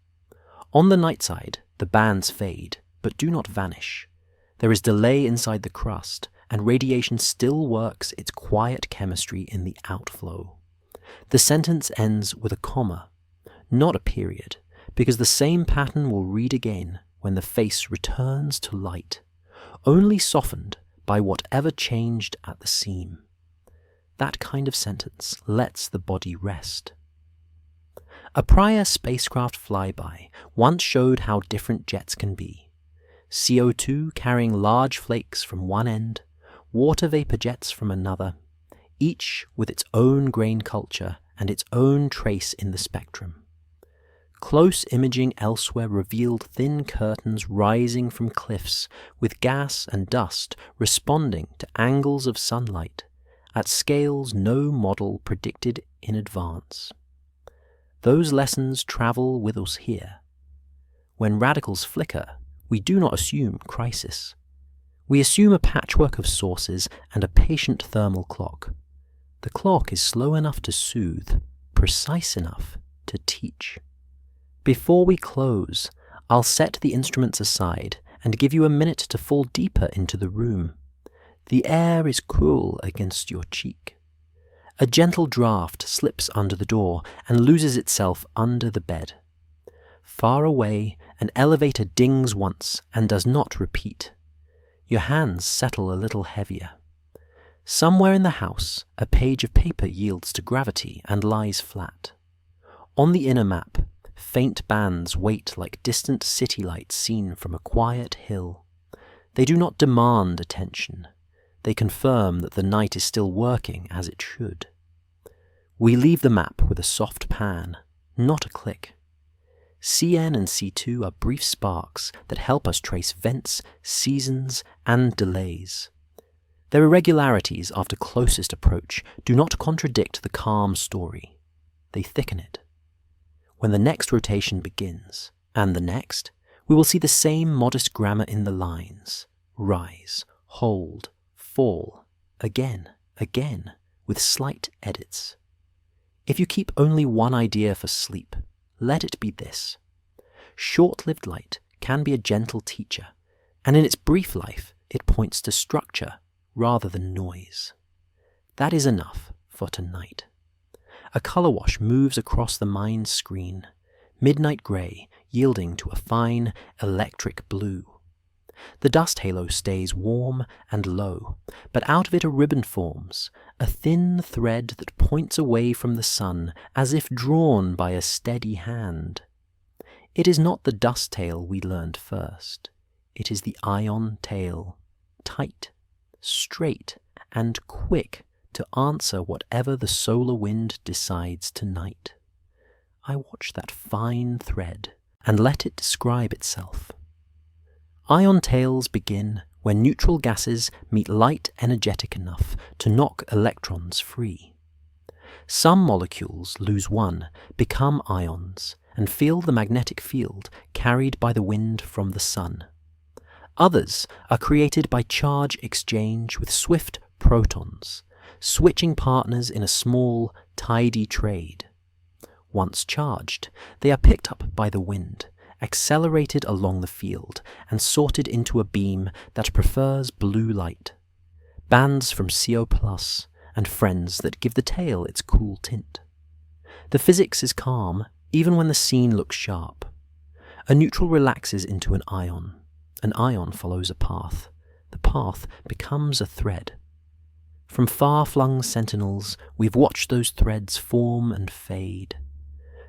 On the night side, the bands fade, but do not vanish. There is delay inside the crust, and radiation still works its quiet chemistry in the outflow. The sentence ends with a comma, not a period, because the same pattern will read again when the face returns to light, only softened by whatever changed at the seam. That kind of sentence lets the body rest. A prior spacecraft flyby once showed how different jets can be. CO2 carrying large flakes from one end, water vapor jets from another, each with its own grain culture and its own trace in the spectrum. Close imaging elsewhere revealed thin curtains rising from cliffs with gas and dust responding to angles of sunlight at scales no model predicted in advance. Those lessons travel with us here. When radicals flicker, we do not assume crisis. We assume a patchwork of sources and a patient thermal clock. The clock is slow enough to soothe, precise enough to teach. Before we close, I'll set the instruments aside and give you a minute to fall deeper into the room. The air is cool against your cheek. A gentle draft slips under the door and loses itself under the bed. Far away, an elevator dings once and does not repeat. Your hands settle a little heavier. Somewhere in the house, a page of paper yields to gravity and lies flat. On the inner map, faint bands wait like distant city lights seen from a quiet hill. They do not demand attention. They confirm that the night is still working as it should. We leave the map with a soft pan, not a click. CN and C2 are brief sparks that help us trace vents, seasons, and delays. Their irregularities after closest approach do not contradict the calm story. They thicken it. When the next rotation begins, and the next, we will see the same modest grammar in the lines. Rise, hold, fall, again, with slight edits. If you keep only one idea for sleep, let it be this. Short-lived light can be a gentle teacher, and in its brief life, it points to structure rather than noise. That is enough for tonight. A color wash moves across the mind's screen, midnight gray yielding to a fine electric blue. The dust halo stays warm and low, but out of it a ribbon forms, a thin thread that points away from the sun as if drawn by a steady hand. It is not the dust tail we learned first. It is the ion tail, tight, straight, and quick to answer whatever the solar wind decides tonight. I watch that fine thread and let it describe itself. Ion tails begin when neutral gases meet light energetic enough to knock electrons free. Some molecules lose one, become ions, and feel the magnetic field carried by the wind from the sun. Others are created by charge exchange with swift protons, switching partners in a small, tidy trade. Once charged, they are picked up by the wind, accelerated along the field, and sorted into a beam that prefers blue light. Bands from CO+, and friends that give the tail its cool tint. The physics is calm, even when the scene looks sharp. A neutral relaxes into an ion. An ion follows a path. The path becomes a thread. From far-flung sentinels, we've watched those threads form and fade.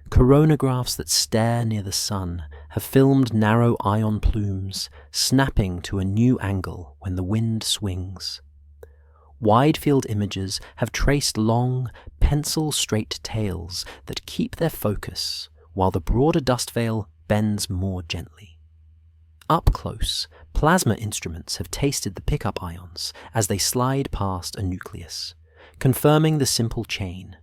Coronagraphs that stare near the sun have filmed narrow ion plumes, snapping to a new angle when the wind swings. Wide-field images have traced long, pencil-straight tails that keep their focus, while the broader dust veil bends more gently. Up close, plasma instruments have tasted the pickup ions as they slide past a nucleus, confirming the simple chain: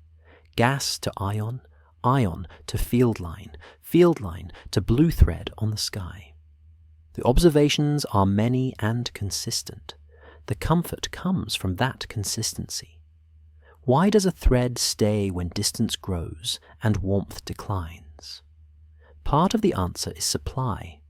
gas to ion, ion to field line to blue thread on the sky. The observations are many and consistent. The comfort comes from that consistency. Why does a thread stay when distance grows and warmth declines? Part of the answer is supply.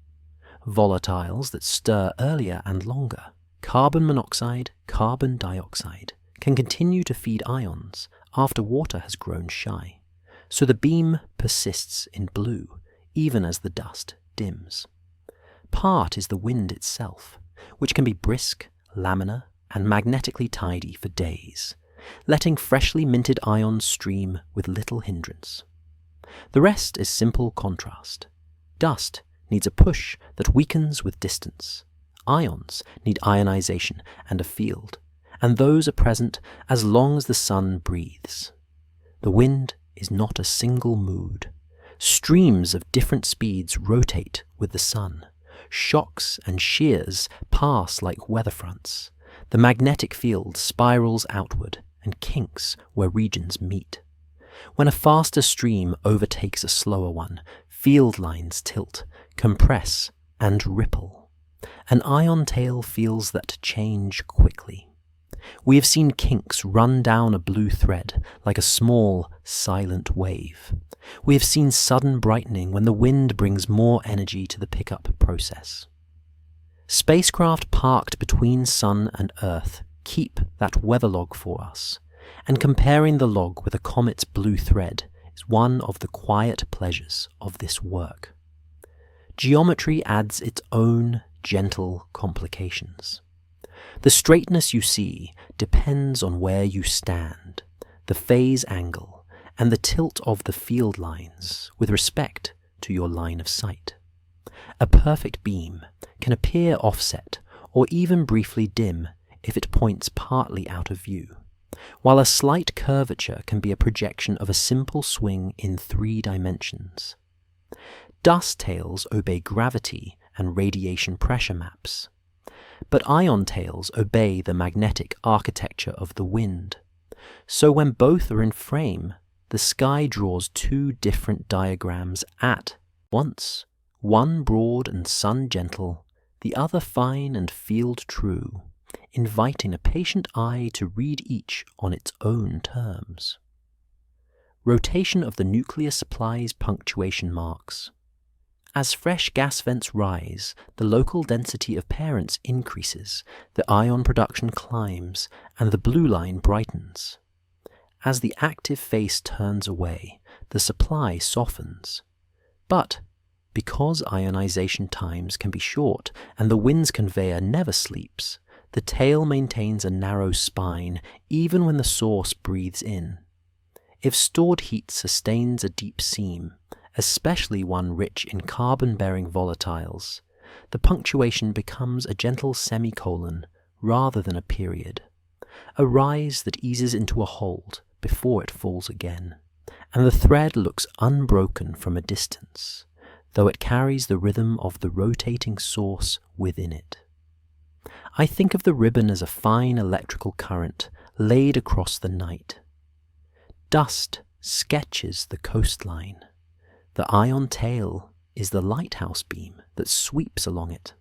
Volatiles that stir earlier and longer, carbon monoxide, carbon dioxide, can continue to feed ions after water has grown shy. So the beam persists in blue, even as the dust dims. Part is the wind itself, which can be brisk, laminar, and magnetically tidy for days, letting freshly minted ions stream with little hindrance. The rest is simple contrast. Dust needs a push that weakens with distance. Ions need ionization and a field, and those are present as long as the sun breathes. The wind is not a single mood. Streams of different speeds rotate with the sun. Shocks and shears pass like weather fronts. The magnetic field spirals outward and kinks where regions meet. When a faster stream overtakes a slower one, field lines tilt, compress, and ripple. An ion tail feels that change quickly. We have seen kinks run down a blue thread like a small, silent wave. We have seen sudden brightening when the wind brings more energy to the pickup process. Spacecraft parked between Sun and Earth keep that weather log for us, and comparing the log with a comet's blue thread is one of the quiet pleasures of this work. Geometry adds its own gentle complications. The straightness you see depends on where you stand, the phase angle, and the tilt of the field lines with respect to your line of sight. A perfect beam can appear offset or even briefly dim if it points partly out of view, while a slight curvature can be a projection of a simple swing in 3 dimensions. Dust tails obey gravity and radiation pressure maps, but ion tails obey the magnetic architecture of the wind. So when both are in frame, the sky draws 2 different diagrams at once, one broad and sun-gentle, the other fine and field-true, inviting a patient eye to read each on its own terms. Rotation of the nucleus supplies punctuation marks. As fresh gas vents rise, the local density of parents increases, the ion production climbs, and the blue line brightens. As the active face turns away, the supply softens. But because ionization times can be short and the wind's conveyor never sleeps, the tail maintains a narrow spine even when the source breathes in. If stored heat sustains a deep seam, especially one rich in carbon-bearing volatiles, the punctuation becomes a gentle semicolon rather than a period, a rise that eases into a hold before it falls again, and the thread looks unbroken from a distance, though it carries the rhythm of the rotating source within it. I think of the ribbon as a fine electrical current laid across the night. Dust sketches the coastline. The ion tail is the lighthouse beam that sweeps along it.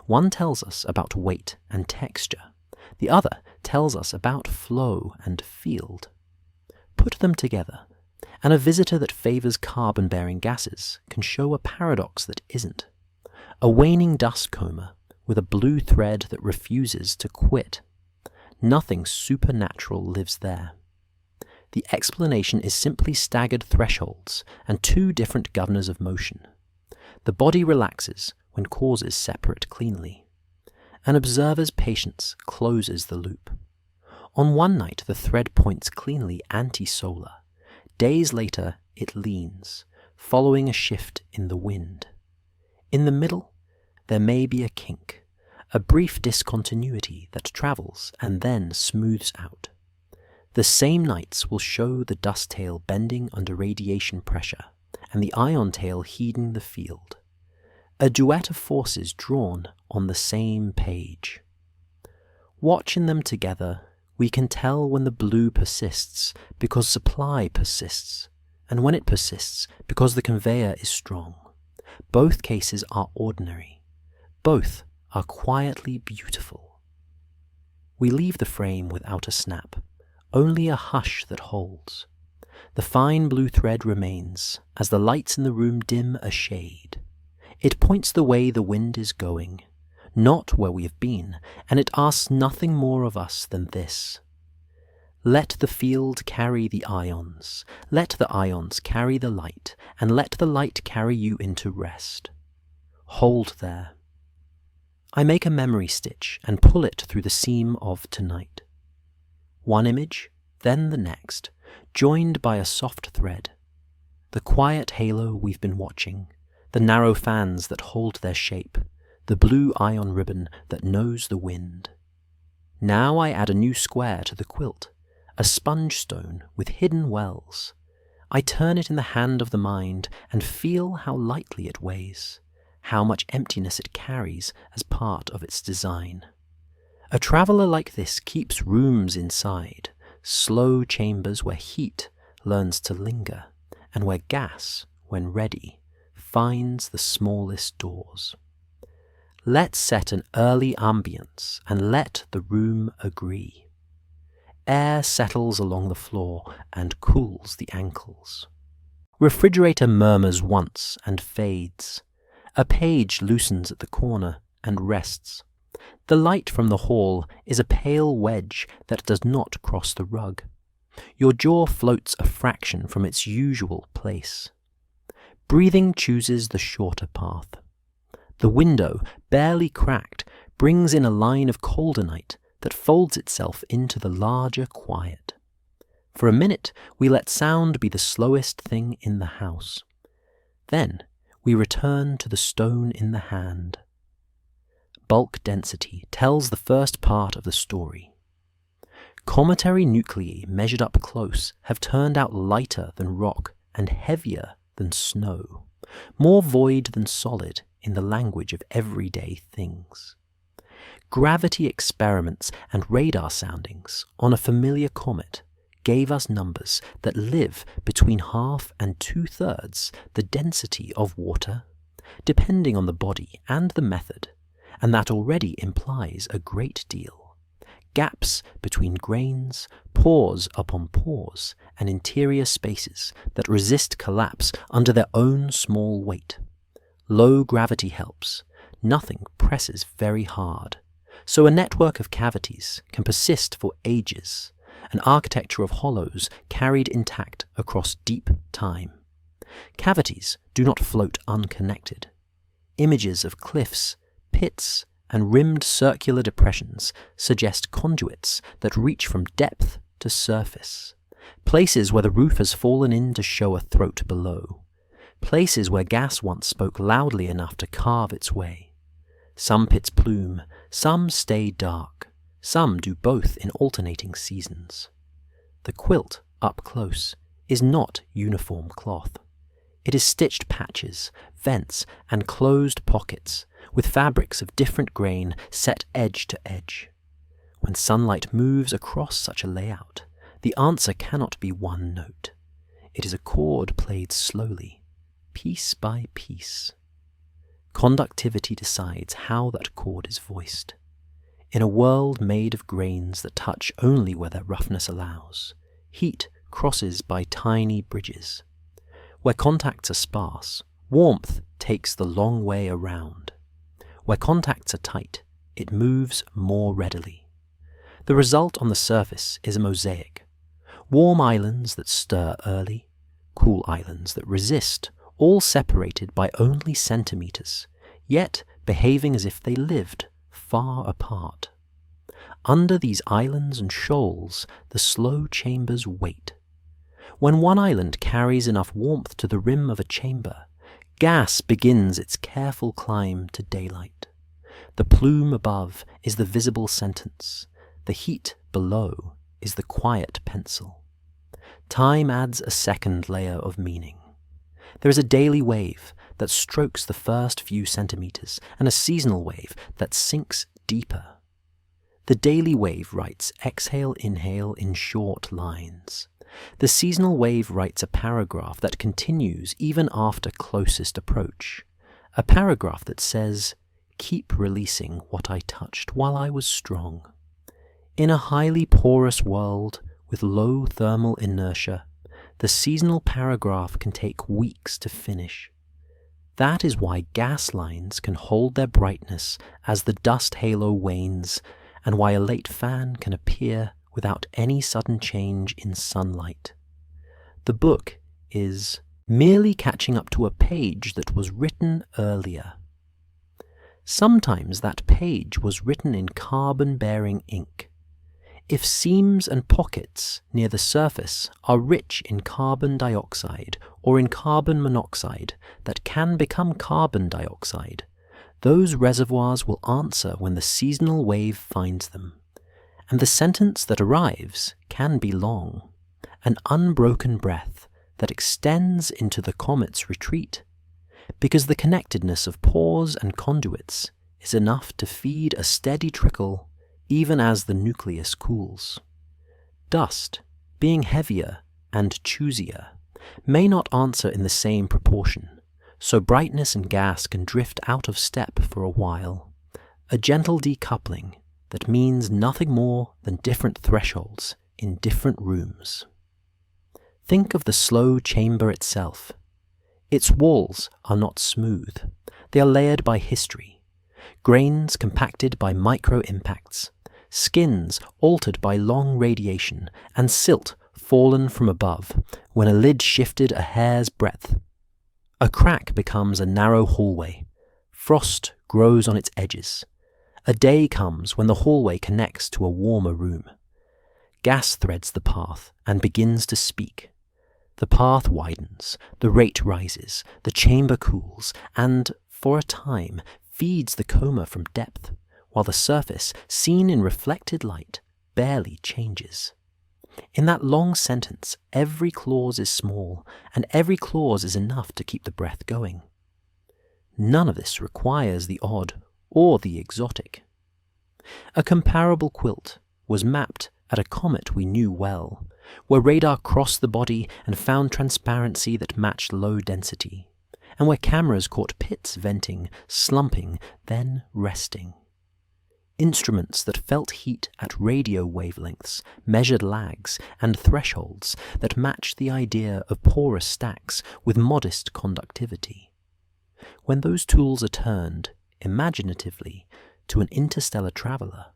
One tells us about weight and texture. The other tells us about flow and field. Put them together, and a visitor that favors carbon-bearing gases can show a paradox that isn't. A waning dust coma with a blue thread that refuses to quit. Nothing supernatural lives there. The explanation is simply staggered thresholds and 2 different governors of motion. The body relaxes when causes separate cleanly. An observer's patience closes the loop. On one night the thread points cleanly anti-solar. Days later it leans, following a shift in the wind. In the middle, there may be a kink, a brief discontinuity that travels and then smooths out. The same nights will show the dust tail bending under radiation pressure, and the ion tail heeding the field. A duet of forces drawn on the same page. Watching them together, we can tell when the blue persists because supply persists, and when it persists because the conveyor is strong. Both cases are ordinary. Both are quietly beautiful. We leave the frame without a snap. Only a hush that holds. The fine blue thread remains, as the lights in the room dim a shade. It points the way the wind is going, not where we have been, and it asks nothing more of us than this. Let the field carry the ions, let the ions carry the light, and let the light carry you into rest. Hold there. I make a memory stitch and pull it through the seam of tonight. One image, then the next, joined by a soft thread. The quiet halo we've been watching, the narrow fans that hold their shape, the blue ion ribbon that knows the wind. Now I add a new square to the quilt, a sponge stone with hidden wells. I turn it in the hand of the mind and feel how lightly it weighs, how much emptiness it carries as part of its design. A traveller like this keeps rooms inside, slow chambers where heat learns to linger, and where gas, when ready, finds the smallest doors. Let's set an early ambience and let the room agree. Air settles along the floor and cools the ankles. Refrigerator murmurs once and fades. A page loosens at the corner and rests. The light from the hall is a pale wedge that does not cross the rug. Your jaw floats a fraction from its usual place. Breathing chooses the shorter path. The window, barely cracked, brings in a line of coldenite that folds itself into the larger quiet. For a minute, we let sound be the slowest thing in the house. Then we return to the stone in the hand. Bulk density tells the first part of the story. Cometary nuclei measured up close have turned out lighter than rock and heavier than snow, more void than solid in the language of everyday things. Gravity experiments and radar soundings on a familiar comet gave us numbers that live between 1/2 and 2/3 the density of water, depending on the body and the method, and that already implies a great deal. Gaps between grains, pores upon pores, and interior spaces that resist collapse under their own small weight. Low gravity helps. Nothing presses very hard. So a network of cavities can persist for ages, an architecture of hollows carried intact across deep time. Cavities do not float unconnected. Images of cliffs, pits, and rimmed circular depressions suggest conduits that reach from depth to surface, places where the roof has fallen in to show a throat below, places where gas once spoke loudly enough to carve its way. Some pits plume, some stay dark, some do both in alternating seasons. The quilt, up close, is not uniform cloth. It is stitched patches, vents, and closed pockets, with fabrics of different grain set edge to edge. When sunlight moves across such a layout, the answer cannot be one note. It is a chord played slowly, piece by piece. Conductivity decides how that chord is voiced. In a world made of grains that touch only where their roughness allows, heat crosses by tiny bridges. Where contacts are sparse, warmth takes the long way around. Where contacts are tight, it moves more readily. The result on the surface is a mosaic. Warm islands that stir early, cool islands that resist, all separated by only centimeters, yet behaving as if they lived far apart. Under these islands and shoals, the slow chambers wait. When one island carries enough warmth to the rim of a chamber, gas begins its careful climb to daylight. The plume above is the visible sentence. The heat below is the quiet pencil. Time adds a second layer of meaning. There is a daily wave that strokes the first few centimeters and a seasonal wave that sinks deeper. The daily wave writes exhale, inhale in short lines. The seasonal wave writes a paragraph that continues even after closest approach. A paragraph that says, keep releasing what I touched while I was strong. In a highly porous world with low thermal inertia, the seasonal paragraph can take weeks to finish. That is why gas lines can hold their brightness as the dust halo wanes, and why a late fan can appear without any sudden change in sunlight. The book is merely catching up to a page that was written earlier. Sometimes that page was written in carbon-bearing ink. If seams and pockets near the surface are rich in carbon dioxide or in carbon monoxide that can become carbon dioxide, those reservoirs will answer when the seasonal wave finds them. And the sentence that arrives can be long, an unbroken breath that extends into the comet's retreat, because the connectedness of pores and conduits is enough to feed a steady trickle even as the nucleus cools. Dust, being heavier and choosier, may not answer in the same proportion, so brightness and gas can drift out of step for a while, a gentle decoupling that means nothing more than different thresholds in different rooms. Think of the slow chamber itself. Its walls are not smooth. They are layered by history, grains compacted by micro-impacts, skins altered by long radiation, and silt fallen from above when a lid shifted a hair's breadth. A crack becomes a narrow hallway. Frost grows on its edges. A day comes when the hallway connects to a warmer room. Gas threads the path and begins to speak. The path widens, the rate rises, the chamber cools, and, for a time, feeds the coma from depth, while the surface, seen in reflected light, barely changes. In that long sentence, every clause is small, and every clause is enough to keep the breath going. None of this requires the odd or the exotic. A comparable quilt was mapped at a comet we knew well, where radar crossed the body and found transparency that matched low density, and where cameras caught pits venting, slumping, then resting. Instruments that felt heat at radio wavelengths measured lags and thresholds that matched the idea of porous stacks with modest conductivity. When those tools are turned, imaginatively, to an interstellar traveler,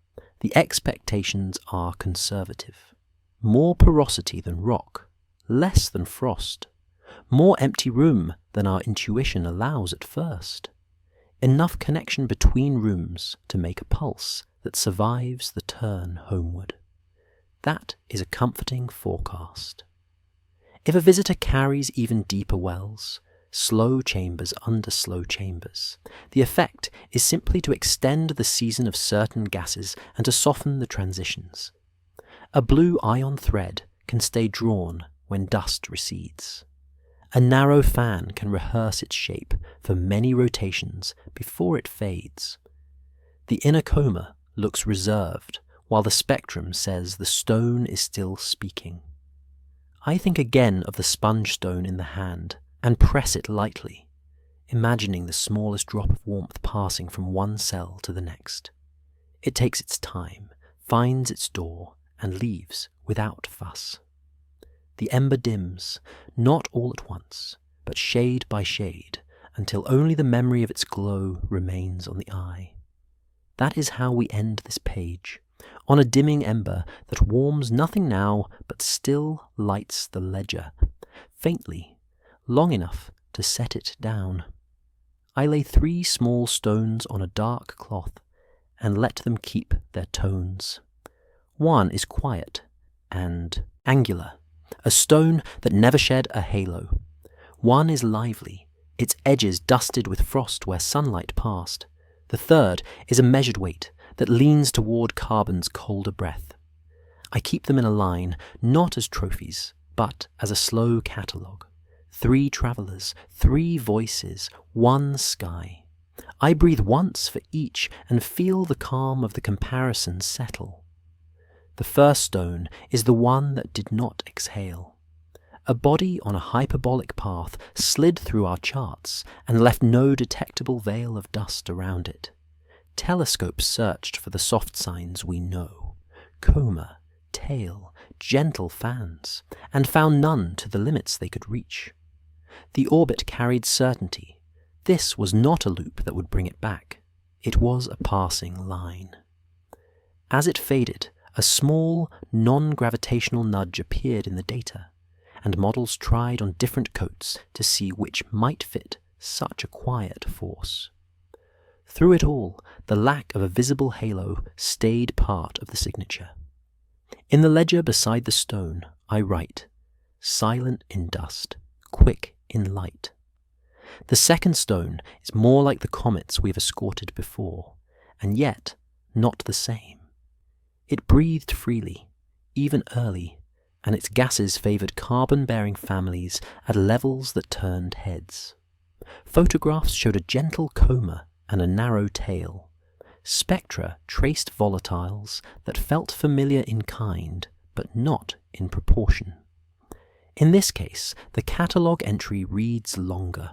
the expectations are conservative. More porosity than rock, less than frost, more empty room than our intuition allows at first. Enough connection between rooms to make a pulse that survives the turn homeward. That is a comforting forecast. If a visitor carries even deeper wells, slow chambers under slow chambers, the effect is simply to extend the season of certain gases and to soften the transitions. A blue ion thread can stay drawn when dust recedes. A narrow fan can rehearse its shape for many rotations before it fades. The inner coma looks reserved, while the spectrum says the stone is still speaking. I think again of the sponge stone in the hand and press it lightly, imagining the smallest drop of warmth passing from one cell to the next. It takes its time, finds its door, and leaves without fuss. The ember dims, not all at once, but shade by shade, until only the memory of its glow remains on the eye. That is how we end this page, on a dimming ember that warms nothing now, but still lights the ledger, faintly, long enough to set it down. I lay 3 small stones on a dark cloth, and let them keep their tones. One is quiet and angular, a stone that never shed a halo. One is lively, its edges dusted with frost where sunlight passed. The third is a measured weight that leans toward carbon's colder breath. I keep them in a line, not as trophies, but as a slow catalogue. 3 travelers, 3 voices, 1 sky. I breathe once for each and feel the calm of the comparison settle. The first stone is the one that did not exhale. A body on a hyperbolic path slid through our charts and left no detectable veil of dust around it. Telescopes searched for the soft signs we know, coma, tail, gentle fans, and found none to the limits they could reach. The orbit carried certainty. This was not a loop that would bring it back. It was a passing line. As it faded, A small, non-gravitational nudge appeared in the data, and models tried on different coats to see which might fit such a quiet force. Through it all, the lack of a visible halo stayed part of the signature. In the ledger beside the stone, I write, "Silent in dust, quick in light." The second stone is more like the comets we've escorted before, and yet not the same. It breathed freely, even early, and its gases favoured carbon-bearing families at levels that turned heads. Photographs showed a gentle coma and a narrow tail. Spectra traced volatiles that felt familiar in kind, but not in proportion. In this case, the catalogue entry reads longer.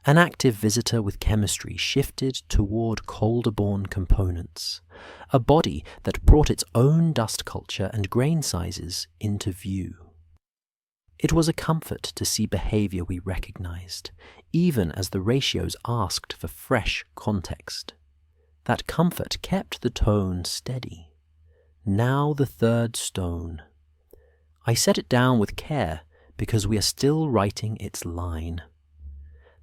An active visitor with chemistry shifted toward colder-born components, a body that brought its own dust culture and grain sizes into view. It was a comfort to see behavior we recognized, even as the ratios asked for fresh context. That comfort kept the tone steady. Now the third stone. I set it down with care because we are still writing its line.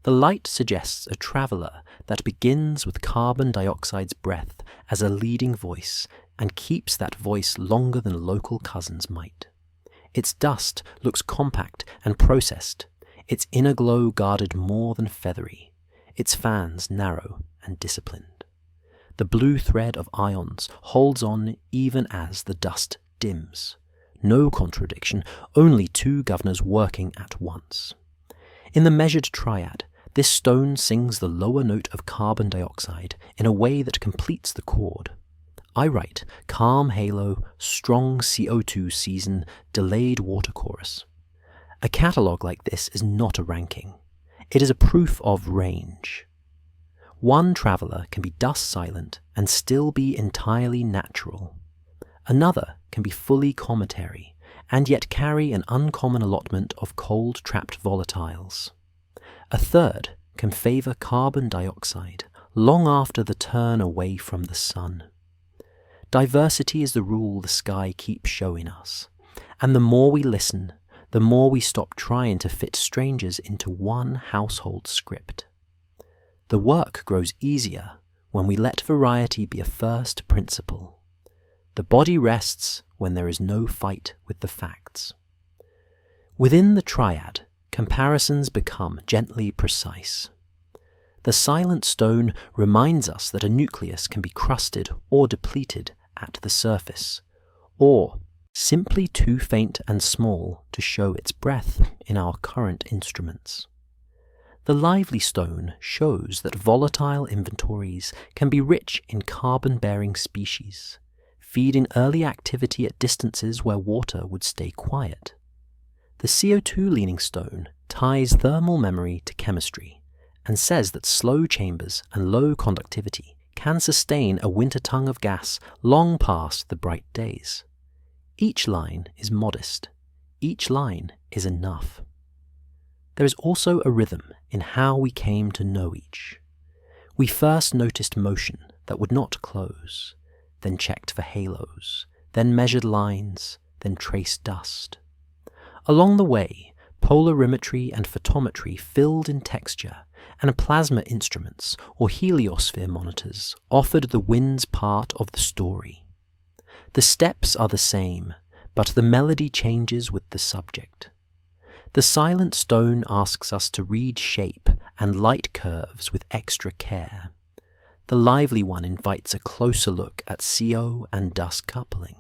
The light suggests a traveller that begins with carbon dioxide's breath as a leading voice and keeps that voice longer than local cousins might. Its dust looks compact and processed, its inner glow guarded more than feathery, its fans narrow and disciplined. The blue thread of ions holds on even as the dust dims. No contradiction, only two governors working at once. In the measured triad, this stone sings the lower note of carbon dioxide in a way that completes the chord. I write calm halo, strong CO2 season, delayed water chorus. A catalogue like this is not a ranking. It is a proof of range. One traveller can be dust silent and still be entirely natural. Another can be fully cometary and yet carry an uncommon allotment of cold-trapped volatiles. A third can favour carbon dioxide long after the turn away from the sun. Diversity is the rule the sky keeps showing us, and the more we listen, the more we stop trying to fit strangers into one household script. The work grows easier when we let variety be a first principle. The body rests when there is no fight with the facts. Within the triad, comparisons become gently precise. The silent stone reminds us that a nucleus can be crusted or depleted at the surface, or simply too faint and small to show its breadth in our current instruments. The lively stone shows that volatile inventories can be rich in carbon-bearing species, feeding early activity at distances where water would stay quiet. The CO2-leaning stone ties thermal memory to chemistry and says that slow chambers and low conductivity can sustain a winter tongue of gas long past the bright days. Each line is modest. Each line is enough. There is also a rhythm in how we came to know each. We first noticed motion that would not close, then checked for halos, then measured lines, then traced dust. Along the way, polarimetry and photometry filled in texture, and plasma instruments or heliosphere monitors offered the wind's part of the story. The steps are the same, but the melody changes with the subject. The silent stone asks us to read shape and light curves with extra care. The lively one invites a closer look at CO and dust coupling.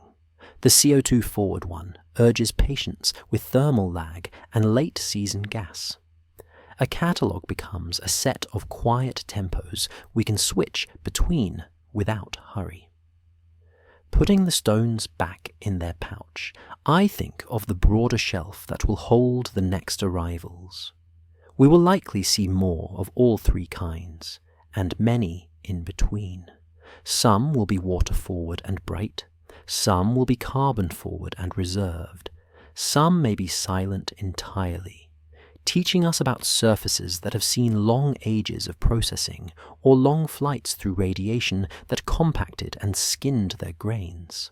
The CO2 forward one urges patience with thermal lag and late season gas. A catalogue becomes a set of quiet tempos we can switch between without hurry. Putting the stones back in their pouch, I think of the broader shelf that will hold the next arrivals. We will likely see more of all three kinds, and many in between. Some will be water forward and bright, some will be carbon forward and reserved, some may be silent entirely, teaching us about surfaces that have seen long ages of processing or long flights through radiation that compacted and skinned their grains.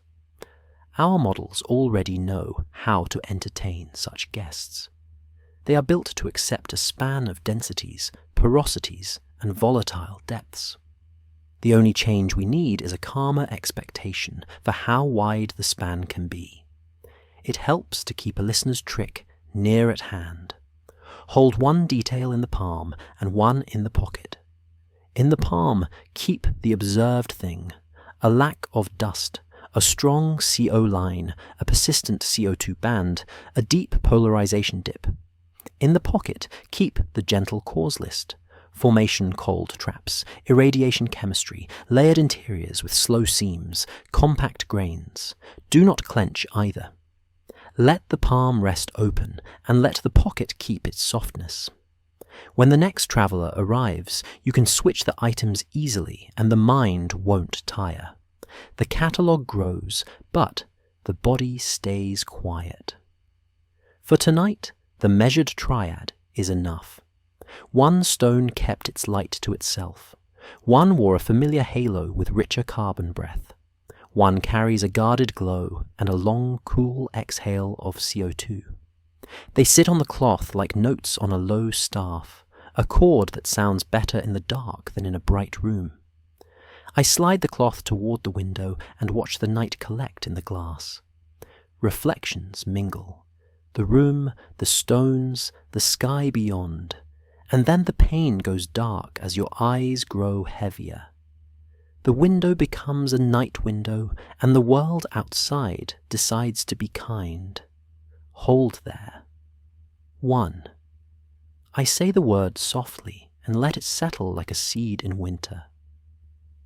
Our models already know how to entertain such guests. They are built to accept a span of densities, porosities, and volatile depths. The only change we need is a calmer expectation for how wide the span can be. It helps to keep a listener's trick near at hand. Hold one detail in the palm and one in the pocket. In the palm, keep the observed thing, a lack of dust, a strong CO line, a persistent CO2 band, a deep polarization dip. In the pocket, keep the gentle cause list, formation cold traps, irradiation chemistry, layered interiors with slow seams, compact grains. Do not clench either. Let the palm rest open and let the pocket keep its softness. When the next traveler arrives, you can switch the items easily and the mind won't tire. The catalogue grows, but the body stays quiet. For tonight, the measured triad is enough. One stone kept its light to itself. One wore a familiar halo with richer carbon breath. One carries a guarded glow and a long, cool exhale of CO2. They sit on the cloth like notes on a low staff, a chord that sounds better in the dark than in a bright room. I slide the cloth toward the window and watch the night collect in the glass. Reflections mingle. The room, the stones, the sky beyond. And then the pane goes dark as your eyes grow heavier. The window becomes a night window, and the world outside decides to be kind. Hold there. 1. I say the word softly and let it settle like a seed in winter.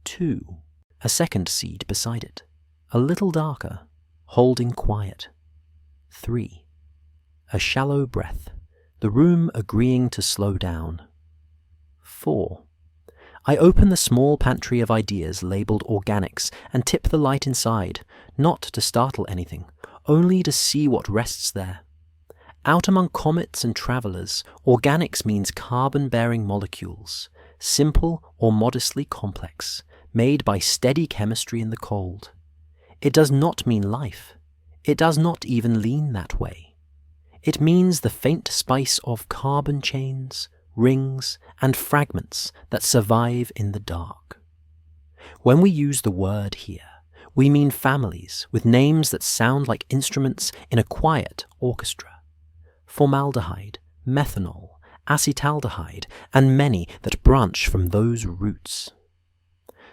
2. A second seed beside it, a little darker, holding quiet. 3. A shallow breath, the room agreeing to slow down. 4. I open the small pantry of ideas labelled organics and tip the light inside, not to startle anything, only to see what rests there. Out among comets and travellers, organics means carbon-bearing molecules, simple or modestly complex, made by steady chemistry in the cold. It does not mean life. It does not even lean that way. It means the faint spice of carbon chains, rings, and fragments that survive in the dark. When we use the word here, we mean families with names that sound like instruments in a quiet orchestra. Formaldehyde, methanol, acetaldehyde, and many that branch from those roots.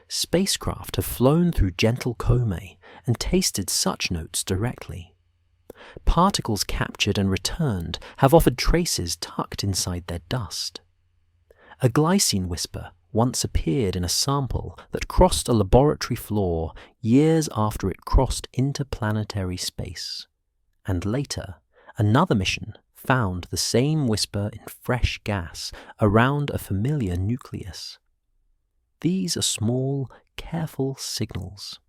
Spacecraft have flown through gentle coma and tasted such notes directly. Particles captured and returned have offered traces tucked inside their dust. A glycine whisper once appeared in a sample that crossed a laboratory floor years after it crossed interplanetary space. And later, another mission found the same whisper in fresh gas around a familiar nucleus. These are small, careful signals.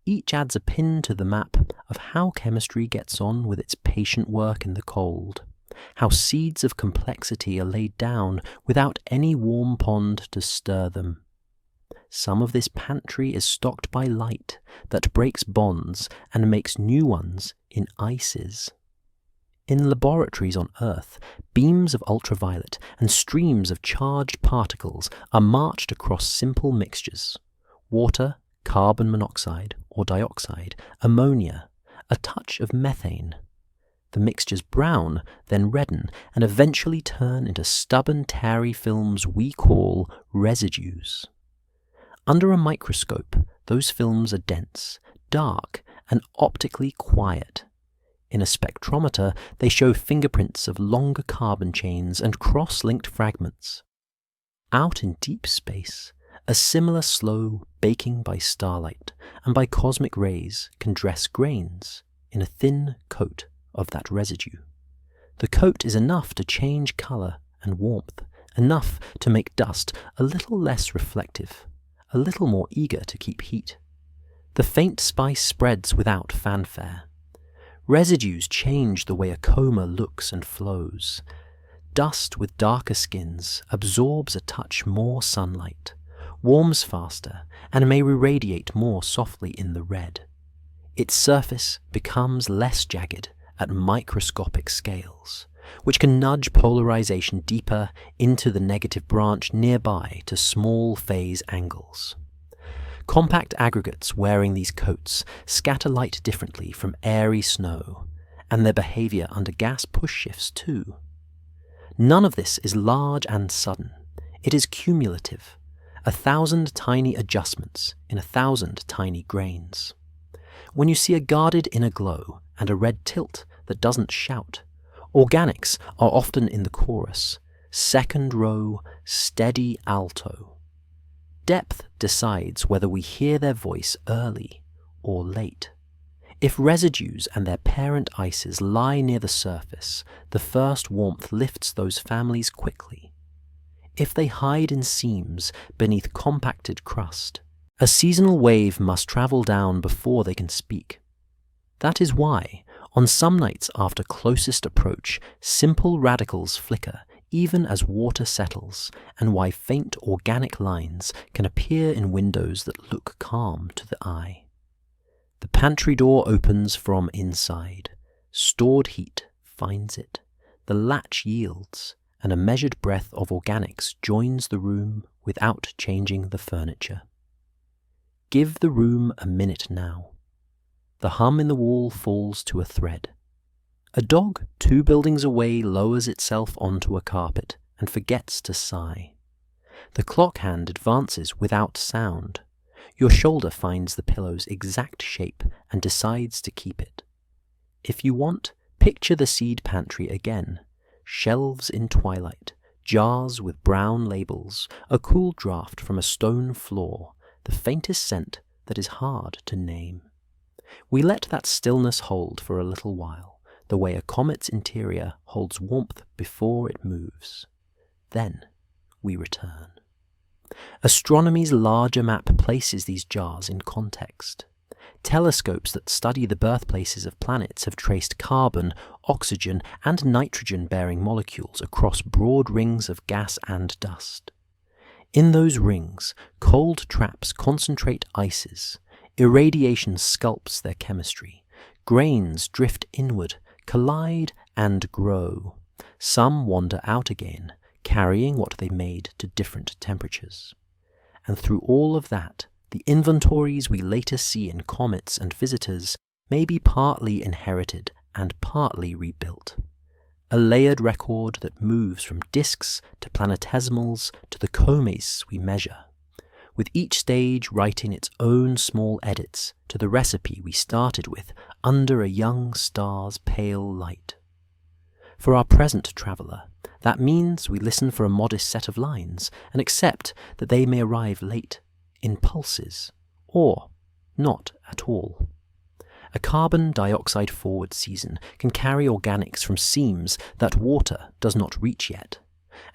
Each adds a pin to the map of how chemistry gets on with its patient work in the cold, how seeds of complexity are laid down without any warm pond to stir them. Some of this pantry is stocked by light that breaks bonds and makes new ones in ices. In laboratories on Earth, beams of ultraviolet and streams of charged particles are marched across simple mixtures: water, carbon monoxide or dioxide, ammonia, a touch of methane. The mixtures brown, then redden, and eventually turn into stubborn tarry films we call residues. Under a microscope, those films are dense, dark, and optically quiet. In a spectrometer, they show fingerprints of longer carbon chains and cross-linked fragments. Out in deep space, a similar slow baking by starlight and by cosmic rays can dress grains in a thin coat of that residue. The coat is enough to change colour and warmth, enough to make dust a little less reflective, a little more eager to keep heat. The faint spice spreads without fanfare. Residues change the way a coma looks and flows. Dust with darker skins absorbs a touch more sunlight, warms faster, and may irradiate more softly in the red. its surface becomes less jagged at microscopic scales, which can nudge polarization deeper into the negative branch nearby to small phase angles. Compact aggregates wearing these coats scatter light differently from airy snow, and their behavior under gas push shifts too. None of this is large and sudden. It is cumulative, 1,000 tiny adjustments in 1,000 tiny grains. When you see a guarded inner glow and a red tilt that doesn't shout, organics are often in the chorus, second row, steady alto. Depth decides whether we hear their voice early or late. If residues and their parent ices lie near the surface, the first warmth lifts those families quickly. If they hide in seams beneath compacted crust, a seasonal wave must travel down before they can speak. That is why, on some nights after closest approach, simple radicals flicker even as water settles, and why faint organic lines can appear in windows that look calm to the eye. The pantry door opens from inside. Stored heat finds it. The latch yields, and a measured breath of organics joins the room without changing the furniture. Give the room a minute now. The hum in the wall falls to a thread. A dog 2 buildings away lowers itself onto a carpet and forgets to sigh. The clock hand advances without sound. Your shoulder finds the pillow's exact shape and decides to keep it. If you want, picture the seed pantry again. Shelves in twilight, jars with brown labels, a cool draft from a stone floor, the faintest scent that is hard to name. We let that stillness hold for a little while, the way a comet's interior holds warmth before it moves. Then we return. Astronomy's larger map places these jars in context. Telescopes that study the birthplaces of planets have traced carbon, oxygen, and nitrogen-bearing molecules across broad rings of gas and dust. In those rings, cold traps concentrate ices, irradiation sculpts their chemistry, grains drift inward, collide, and grow. Some wander out again, carrying what they made to different temperatures. And through all of that, the inventories we later see in comets and visitors may be partly inherited and partly rebuilt. A layered record that moves from disks to planetesimals to the comas we measure, with each stage writing its own small edits to the recipe we started with under a young star's pale light. For our present traveller, that means we listen for a modest set of lines and accept that they may arrive late, in pulses, or not at all. A carbon dioxide forward season can carry organics from seams that water does not reach yet,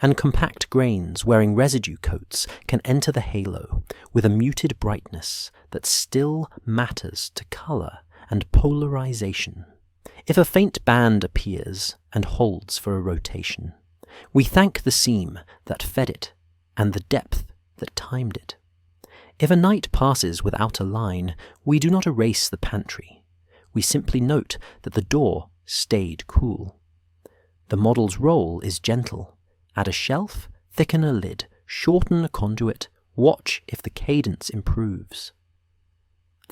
and compact grains wearing residue coats can enter the halo with a muted brightness that still matters to colour and polarization. If a faint band appears and holds for a rotation, we thank the seam that fed it and the depth that timed it. If a night passes without a line, we do not erase the pantry. We simply note that the door stayed cool. The model's role is gentle. Add a shelf, thicken a lid, shorten a conduit, watch if the cadence improves.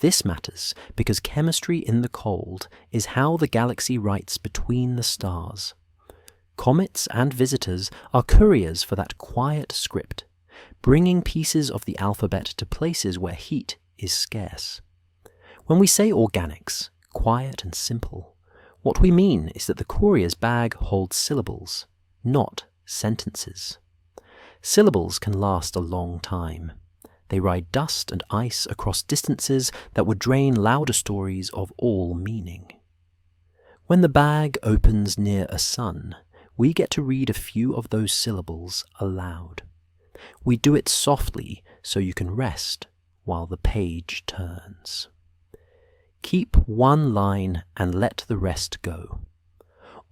This matters because chemistry in the cold is how the galaxy writes between the stars. Comets and visitors are couriers for that quiet script, bringing pieces of the alphabet to places where heat is scarce. When we say organics, quiet and simple, what we mean is that the courier's bag holds syllables, not sentences. Syllables can last a long time. They ride dust and ice across distances that would drain louder stories of all meaning. When the bag opens near a sun, we get to read a few of those syllables aloud. We do it softly so you can rest while the page turns. Keep one line and let the rest go.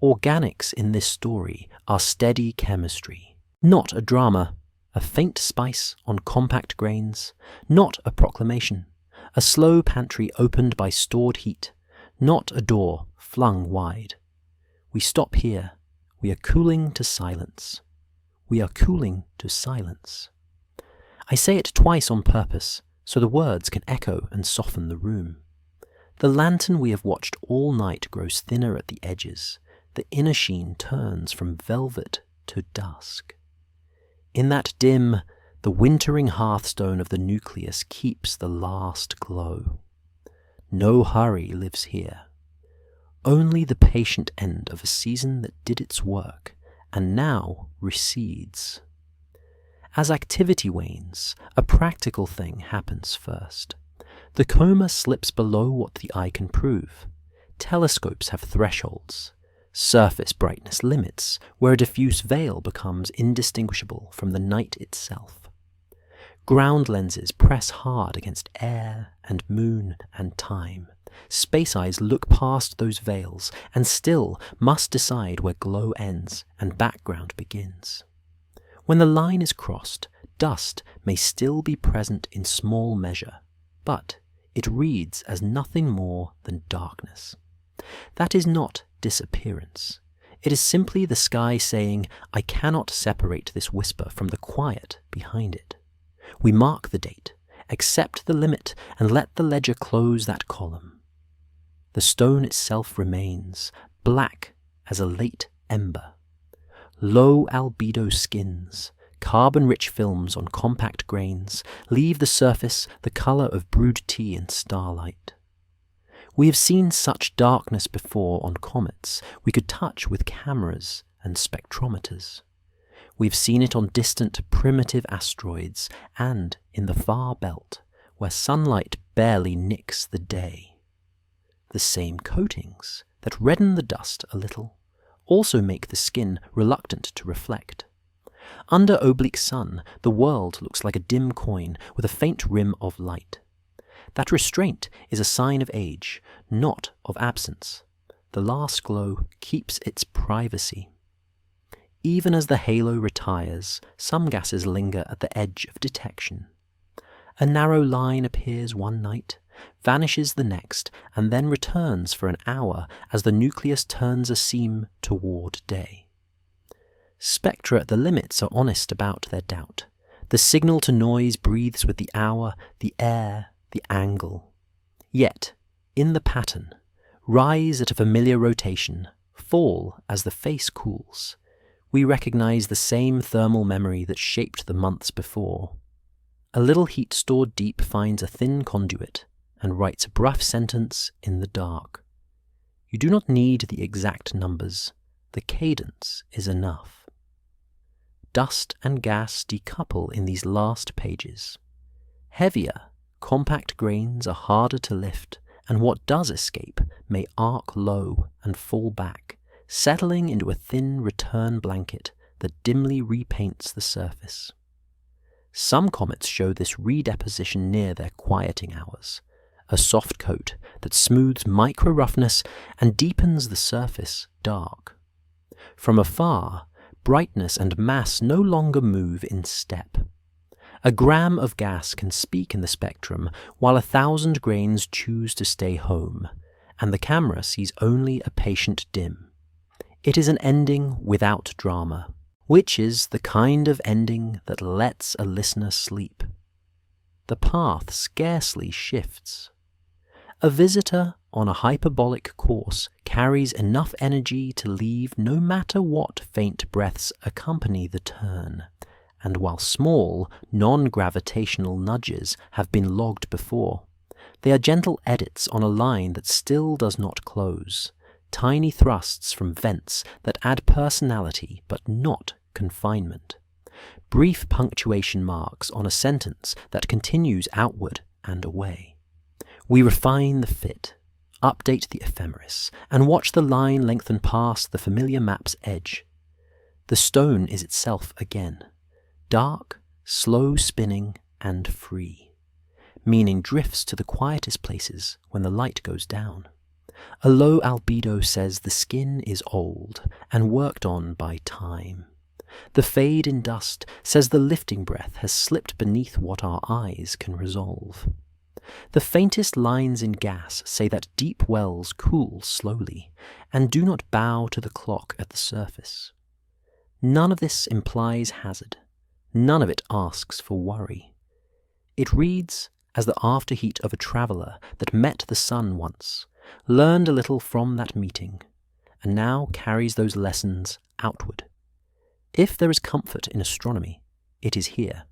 Organics in this story are steady chemistry, not a drama, a faint spice on compact grains, not a proclamation, A slow pantry opened by stored heat, not a door flung wide. We stop here. We are cooling to silence. We are cooling to silence. I say it twice on purpose, so the words can echo and soften the room. The lantern we have watched all night grows thinner at the edges. The inner sheen turns from velvet to dusk. In that dim, the wintering hearthstone of the nucleus keeps the last glow. No hurry lives here. Only the patient end of a season that did its work and now recedes. As activity wanes, a practical thing happens first. The coma slips below what the eye can prove. Telescopes have thresholds, surface brightness limits, where a diffuse veil becomes indistinguishable from the night itself. Ground lenses press hard against air and moon and time. Space eyes look past those veils and still must decide where glow ends and background begins. When the line is crossed, dust may still be present in small measure, but it reads as nothing more than darkness. That is not disappearance. It is simply the sky saying, I cannot separate this whisper from the quiet behind it. We mark the date, accept the limit, and let the ledger close that column. The stone itself remains, black as a late ember. Low albedo skins, carbon-rich films on compact grains, leave the surface the colour of brewed tea in starlight. We have seen such darkness before on comets we could touch with cameras and spectrometers. We've seen it on distant primitive asteroids and in the far belt, where sunlight barely nicks the day. The same coatings that redden the dust a little also make the skin reluctant to reflect. Under oblique sun, the world looks like a dim coin with a faint rim of light. That restraint is a sign of age, not of absence. The last glow keeps its privacy. Even as the halo retires, some gases linger at the edge of detection. A narrow line appears one night, vanishes the next, and then returns for an hour as the nucleus turns a seam toward day. Spectra at the limits are honest about their doubt. The signal to noise breathes with the hour, the air, the angle. Yet, in the pattern, rise at a familiar rotation, fall as the face cools. We recognize the same thermal memory that shaped the months before. A little heat stored deep finds a thin conduit and writes a rough sentence in the dark. You do not need the exact numbers. The cadence is enough. Dust and gas decouple in these last pages. Heavier, compact grains are harder to lift, and what does escape may arc low and fall back, settling into a thin return blanket that dimly repaints the surface. Some comets show this redeposition near their quieting hours, a soft coat that smooths micro-roughness and deepens the surface dark. From afar, brightness and mass no longer move in step. A gram of gas can speak in the spectrum, while 1,000 grains choose to stay home, and the camera sees only a patient dim. It is an ending without drama, which is the kind of ending that lets a listener sleep. The path scarcely shifts. A visitor on a hyperbolic course carries enough energy to leave no matter what faint breaths accompany the turn, and while small, non-gravitational nudges have been logged before, they are gentle edits on a line that still does not close. Tiny thrusts from vents that add personality but not confinement. Brief punctuation marks on a sentence that continues outward and away. We refine the fit, update the ephemeris, and watch the line lengthen past the familiar map's edge. The stone is itself again, dark, slow spinning, and free. Meaning drifts to the quietest places when the light goes down. A low albedo says the skin is old and worked on by time. The fade in dust says the lifting breath has slipped beneath what our eyes can resolve. The faintest lines in gas say that deep wells cool slowly and do not bow to the clock at the surface. None of this implies hazard. None of it asks for worry. It reads as the afterheat of a traveller that met the sun once, learned a little from that meeting, and now carries those lessons outward. If there is comfort in astronomy, it is here.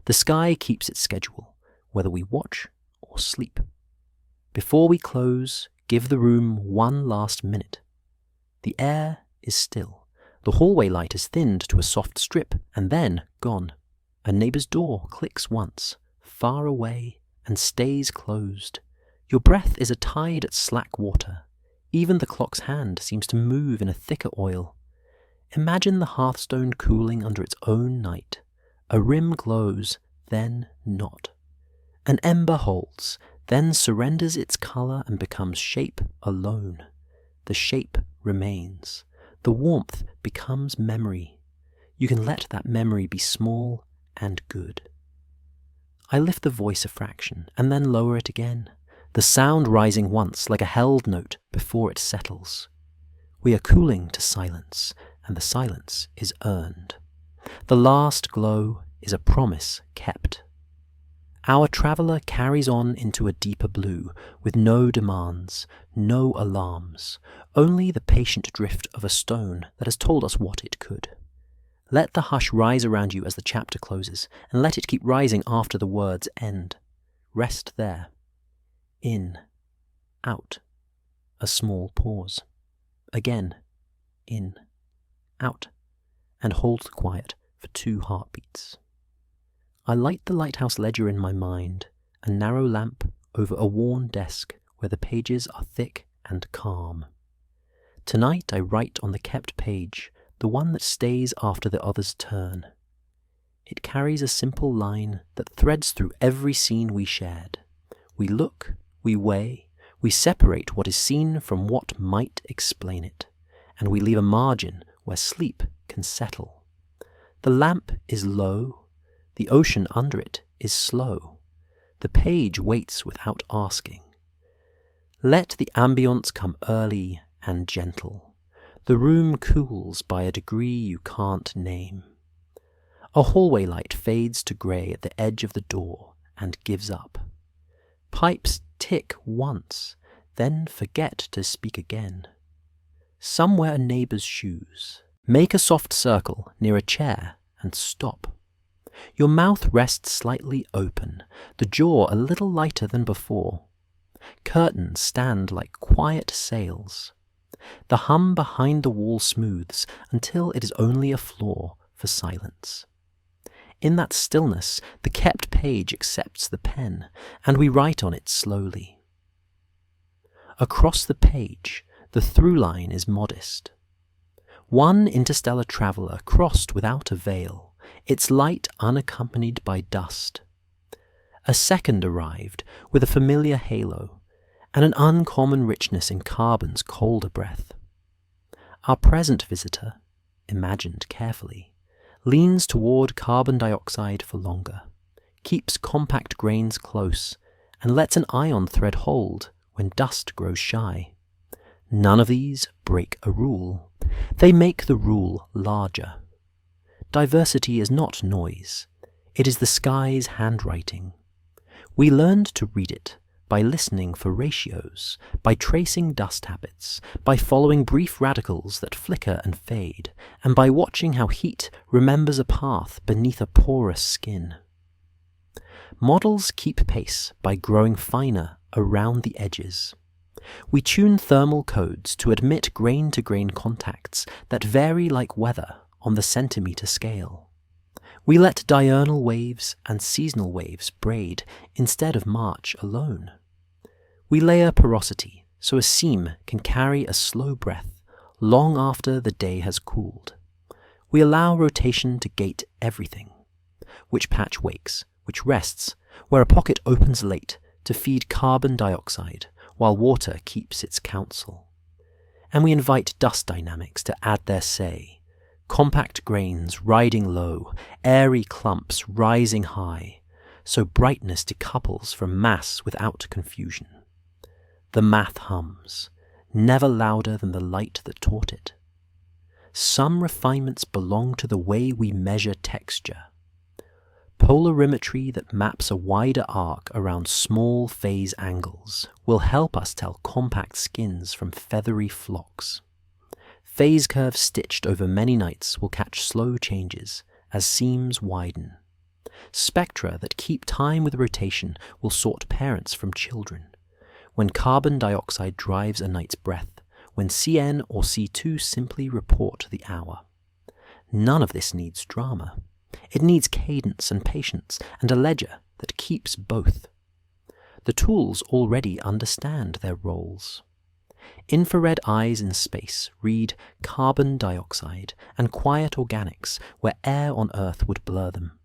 The sky keeps its schedule, whether we watch or sleep. Before we close, give the room one last minute. The air is still. The hallway light is thinned to a soft strip and then gone. A neighbour's door clicks once, far away, and stays closed. Your breath is a tide at slack water. Even the clock's hand seems to move in a thicker oil. Imagine the hearthstone cooling under its own night. A rim glows, then not. An ember holds, then surrenders its colour and becomes shape alone. The shape remains. The warmth becomes memory. You can let that memory be small and good. I lift the voice a fraction and then lower it again, the sound rising once like a held note before it settles. We are cooling to silence, and the silence is earned. The last glow is a promise kept. Our traveller carries on into a deeper blue, with no demands, no alarms, only the patient drift of a stone that has told us what it could. Let the hush rise around you as the chapter closes, and let it keep rising after the words end. Rest there. In. Out. A small pause. Again. In. Out. And hold the quiet for 2 heartbeats. I light the lighthouse ledger in my mind, a narrow lamp over a worn desk where the pages are thick and calm. Tonight I write on the kept page, the one that stays after the others turn. It carries a simple line that threads through every scene we shared. We look, we weigh, we separate what is seen from what might explain it, and we leave a margin where sleep can settle. The lamp is low, the ocean under it is slow. The page waits without asking. Let the ambience come early and gentle. The room cools by a degree you can't name. A hallway light fades to grey at the edge of the door and gives up. Pipes tick once, then forget to speak again. Somewhere a neighbour's shoes. Make a soft circle near a chair and stop. Your mouth rests slightly open, the jaw a little lighter than before. Curtains stand like quiet sails. The hum behind the wall smooths until it is only a floor for silence. In that stillness, the kept page accepts the pen, and we write on it slowly. Across the page, the through line is modest. One interstellar traveller crossed without a veil, its light unaccompanied by dust. A second arrived with a familiar halo, and an uncommon richness in carbon's colder breath. Our present visitor, imagined carefully, leans toward carbon dioxide for longer, keeps compact grains close, and lets an ion thread hold when dust grows shy. None of these break a rule. They make the rule larger. Diversity is not noise. It is the sky's handwriting. We learned to read it by listening for ratios, by tracing dust habits, by following brief radicals that flicker and fade, and by watching how heat remembers a path beneath a porous skin. Models keep pace by growing finer around the edges. We tune thermal codes to admit grain-to-grain contacts that vary like weather on the centimetre scale. We let diurnal waves and seasonal waves braid instead of march alone. We layer porosity so a seam can carry a slow breath long after the day has cooled. We allow rotation to gate everything. Which patch wakes, which rests, where a pocket opens late to feed carbon dioxide while water keeps its counsel. And we invite dust dynamics to add their say. Compact grains riding low, airy clumps rising high, so brightness decouples from mass without confusion. The math hums, never louder than the light that taught it. Some refinements belong to the way we measure texture. Polarimetry that maps a wider arc around small phase angles will help us tell compact skins from feathery flocks. Phase curves stitched over many nights will catch slow changes as seams widen. Spectra that keep time with rotation will sort parents from children. When carbon dioxide drives a night's breath, when CN or C2 simply report the hour. None of this needs drama. It needs cadence and patience and a ledger that keeps both. The tools already understand their roles. Infrared eyes in space read carbon dioxide and quiet organics where air on Earth would blur them.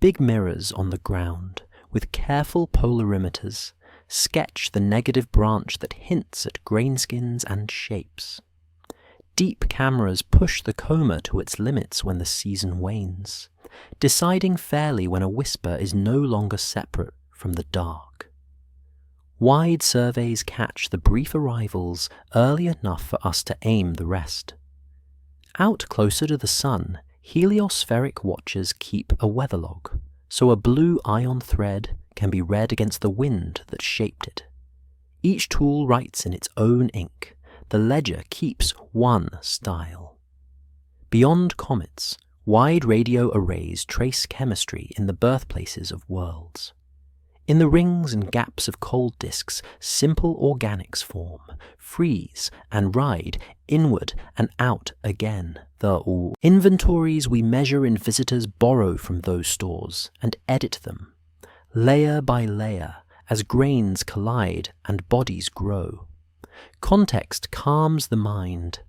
Big mirrors on the ground, with careful polarimeters, sketch the negative branch that hints at grainskins and shapes. Deep cameras push the coma to its limits when the season wanes, deciding fairly when a whisper is no longer separate from the dark. Wide surveys catch the brief arrivals early enough for us to aim the rest. Out closer to the sun, heliospheric watchers keep a weather log, so a blue ion thread can be read against the wind that shaped it. Each tool writes in its own ink. The ledger keeps one style. Beyond comets, wide radio arrays trace chemistry in the birthplaces of worlds. In the rings and gaps of cold disks, simple organics form, freeze and ride inward and out again. The inventories we measure in visitors borrow from those stores and edit them, layer by layer, as grains collide and bodies grow. Context calms the mind.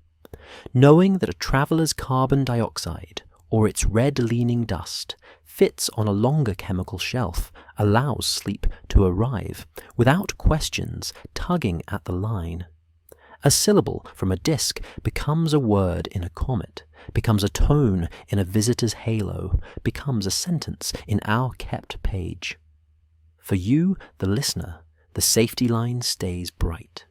Knowing that a traveller's carbon dioxide, or its red-leaning dust, fits on a longer chemical shelf allows sleep to arrive, without questions tugging at the line. A syllable from a disk becomes a word in a comet, becomes a tone in a visitor's halo, becomes a sentence in our kept page. For you, the listener, the safety line stays bright.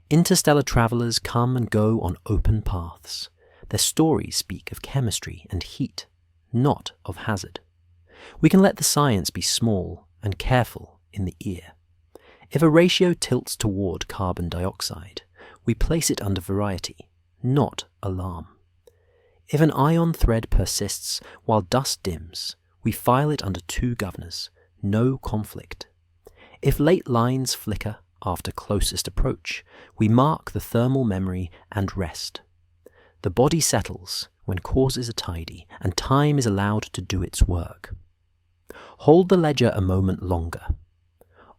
Interstellar travelers come and go on open paths. Their stories speak of chemistry and heat, not of hazard. We can let the science be small and careful in the ear. If a ratio tilts toward carbon dioxide, we place it under variety, not alarm. If an ion thread persists while dust dims, we file it under two governors, no conflict. If late lines flicker after closest approach, we mark the thermal memory and rest. The body settles when causes are tidy and time is allowed to do its work. Hold the ledger a moment longer.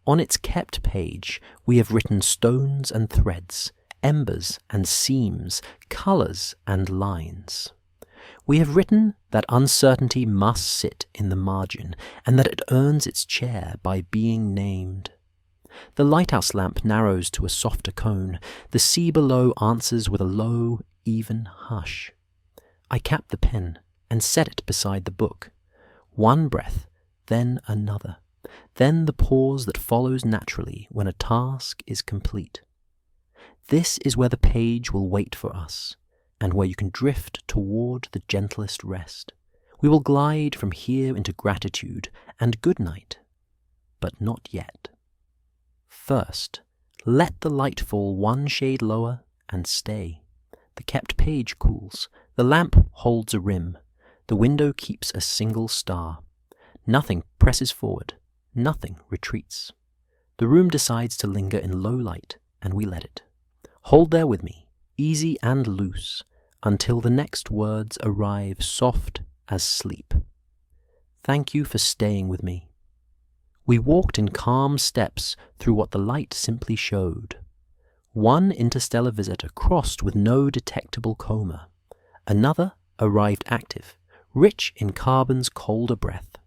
On its kept page, we have written stones and threads, embers and seams, colours and lines. We have written that uncertainty must sit in the margin, and that it earns its chair by being named. The lighthouse lamp narrows to a softer cone. The sea below answers with a low, even hush. I cap the pen and set it beside the book. One breath, then another, then the pause that follows naturally when a task is complete. This is where the page will wait for us, and where you can drift toward the gentlest rest. We will glide from here into gratitude and good night, but not yet. First, let the light fall one shade lower and stay. The kept page cools. The lamp holds a rim. The window keeps a single star. Nothing presses forward. Nothing retreats. The room decides to linger in low light, and we let it. Hold there with me, easy and loose, until the next words arrive soft as sleep. Thank you for staying with me. We walked in calm steps through what the light simply showed. One interstellar visitor crossed with no detectable coma. Another arrived active, rich in carbon's colder breath.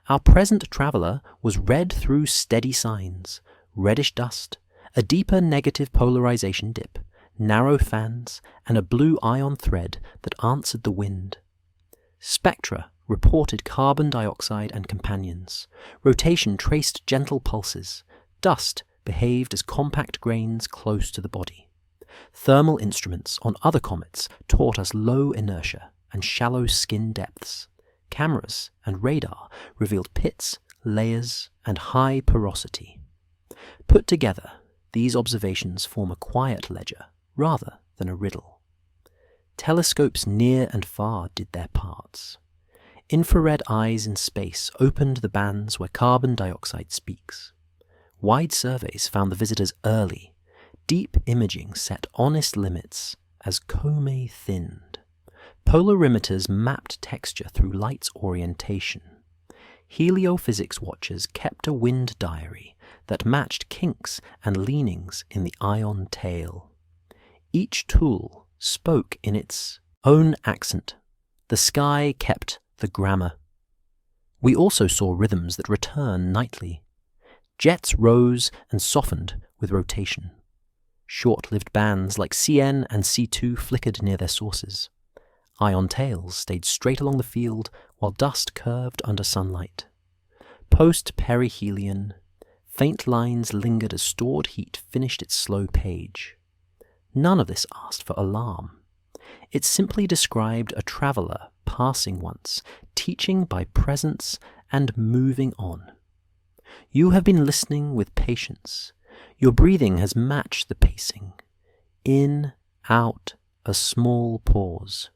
Our present traveller was read through steady signs, reddish dust, a deeper negative polarization dip, narrow fans, and a blue ion thread that answered the wind. Spectra reported carbon dioxide and companions. Rotation traced gentle pulses. Dust behaved as compact grains close to the body. Thermal instruments on other comets taught us low inertia and shallow skin depths. Cameras and radar revealed pits, layers, and high porosity. Put together, these observations form a quiet ledger rather than a riddle. Telescopes near and far did their parts. Infrared eyes in space opened the bands where carbon dioxide speaks. Wide surveys found the visitors early. Deep imaging set honest limits as coma thinned. Polarimeters mapped texture through light's orientation. Heliophysics watchers kept a wind diary that matched kinks and leanings in the ion tail. Each tool spoke in its own accent. The sky kept the grammar. We also saw rhythms that return nightly. Jets rose and softened with rotation. Short-lived bands like CN and C2 flickered near their sources. Ion tails stayed straight along the field while dust curved under sunlight. Post-perihelion, faint lines lingered as stored heat finished its slow page. None of this asked for alarm. It simply described a traveler passing once, teaching by presence and moving on. You have been listening with patience. Your breathing has matched the pacing. In, out, a small pause.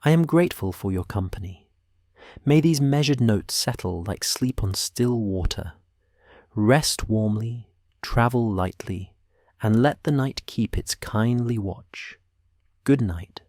I am grateful for your company. May these measured notes settle like sleep on still water. Rest warmly, travel lightly, and let the night keep its kindly watch. Good night.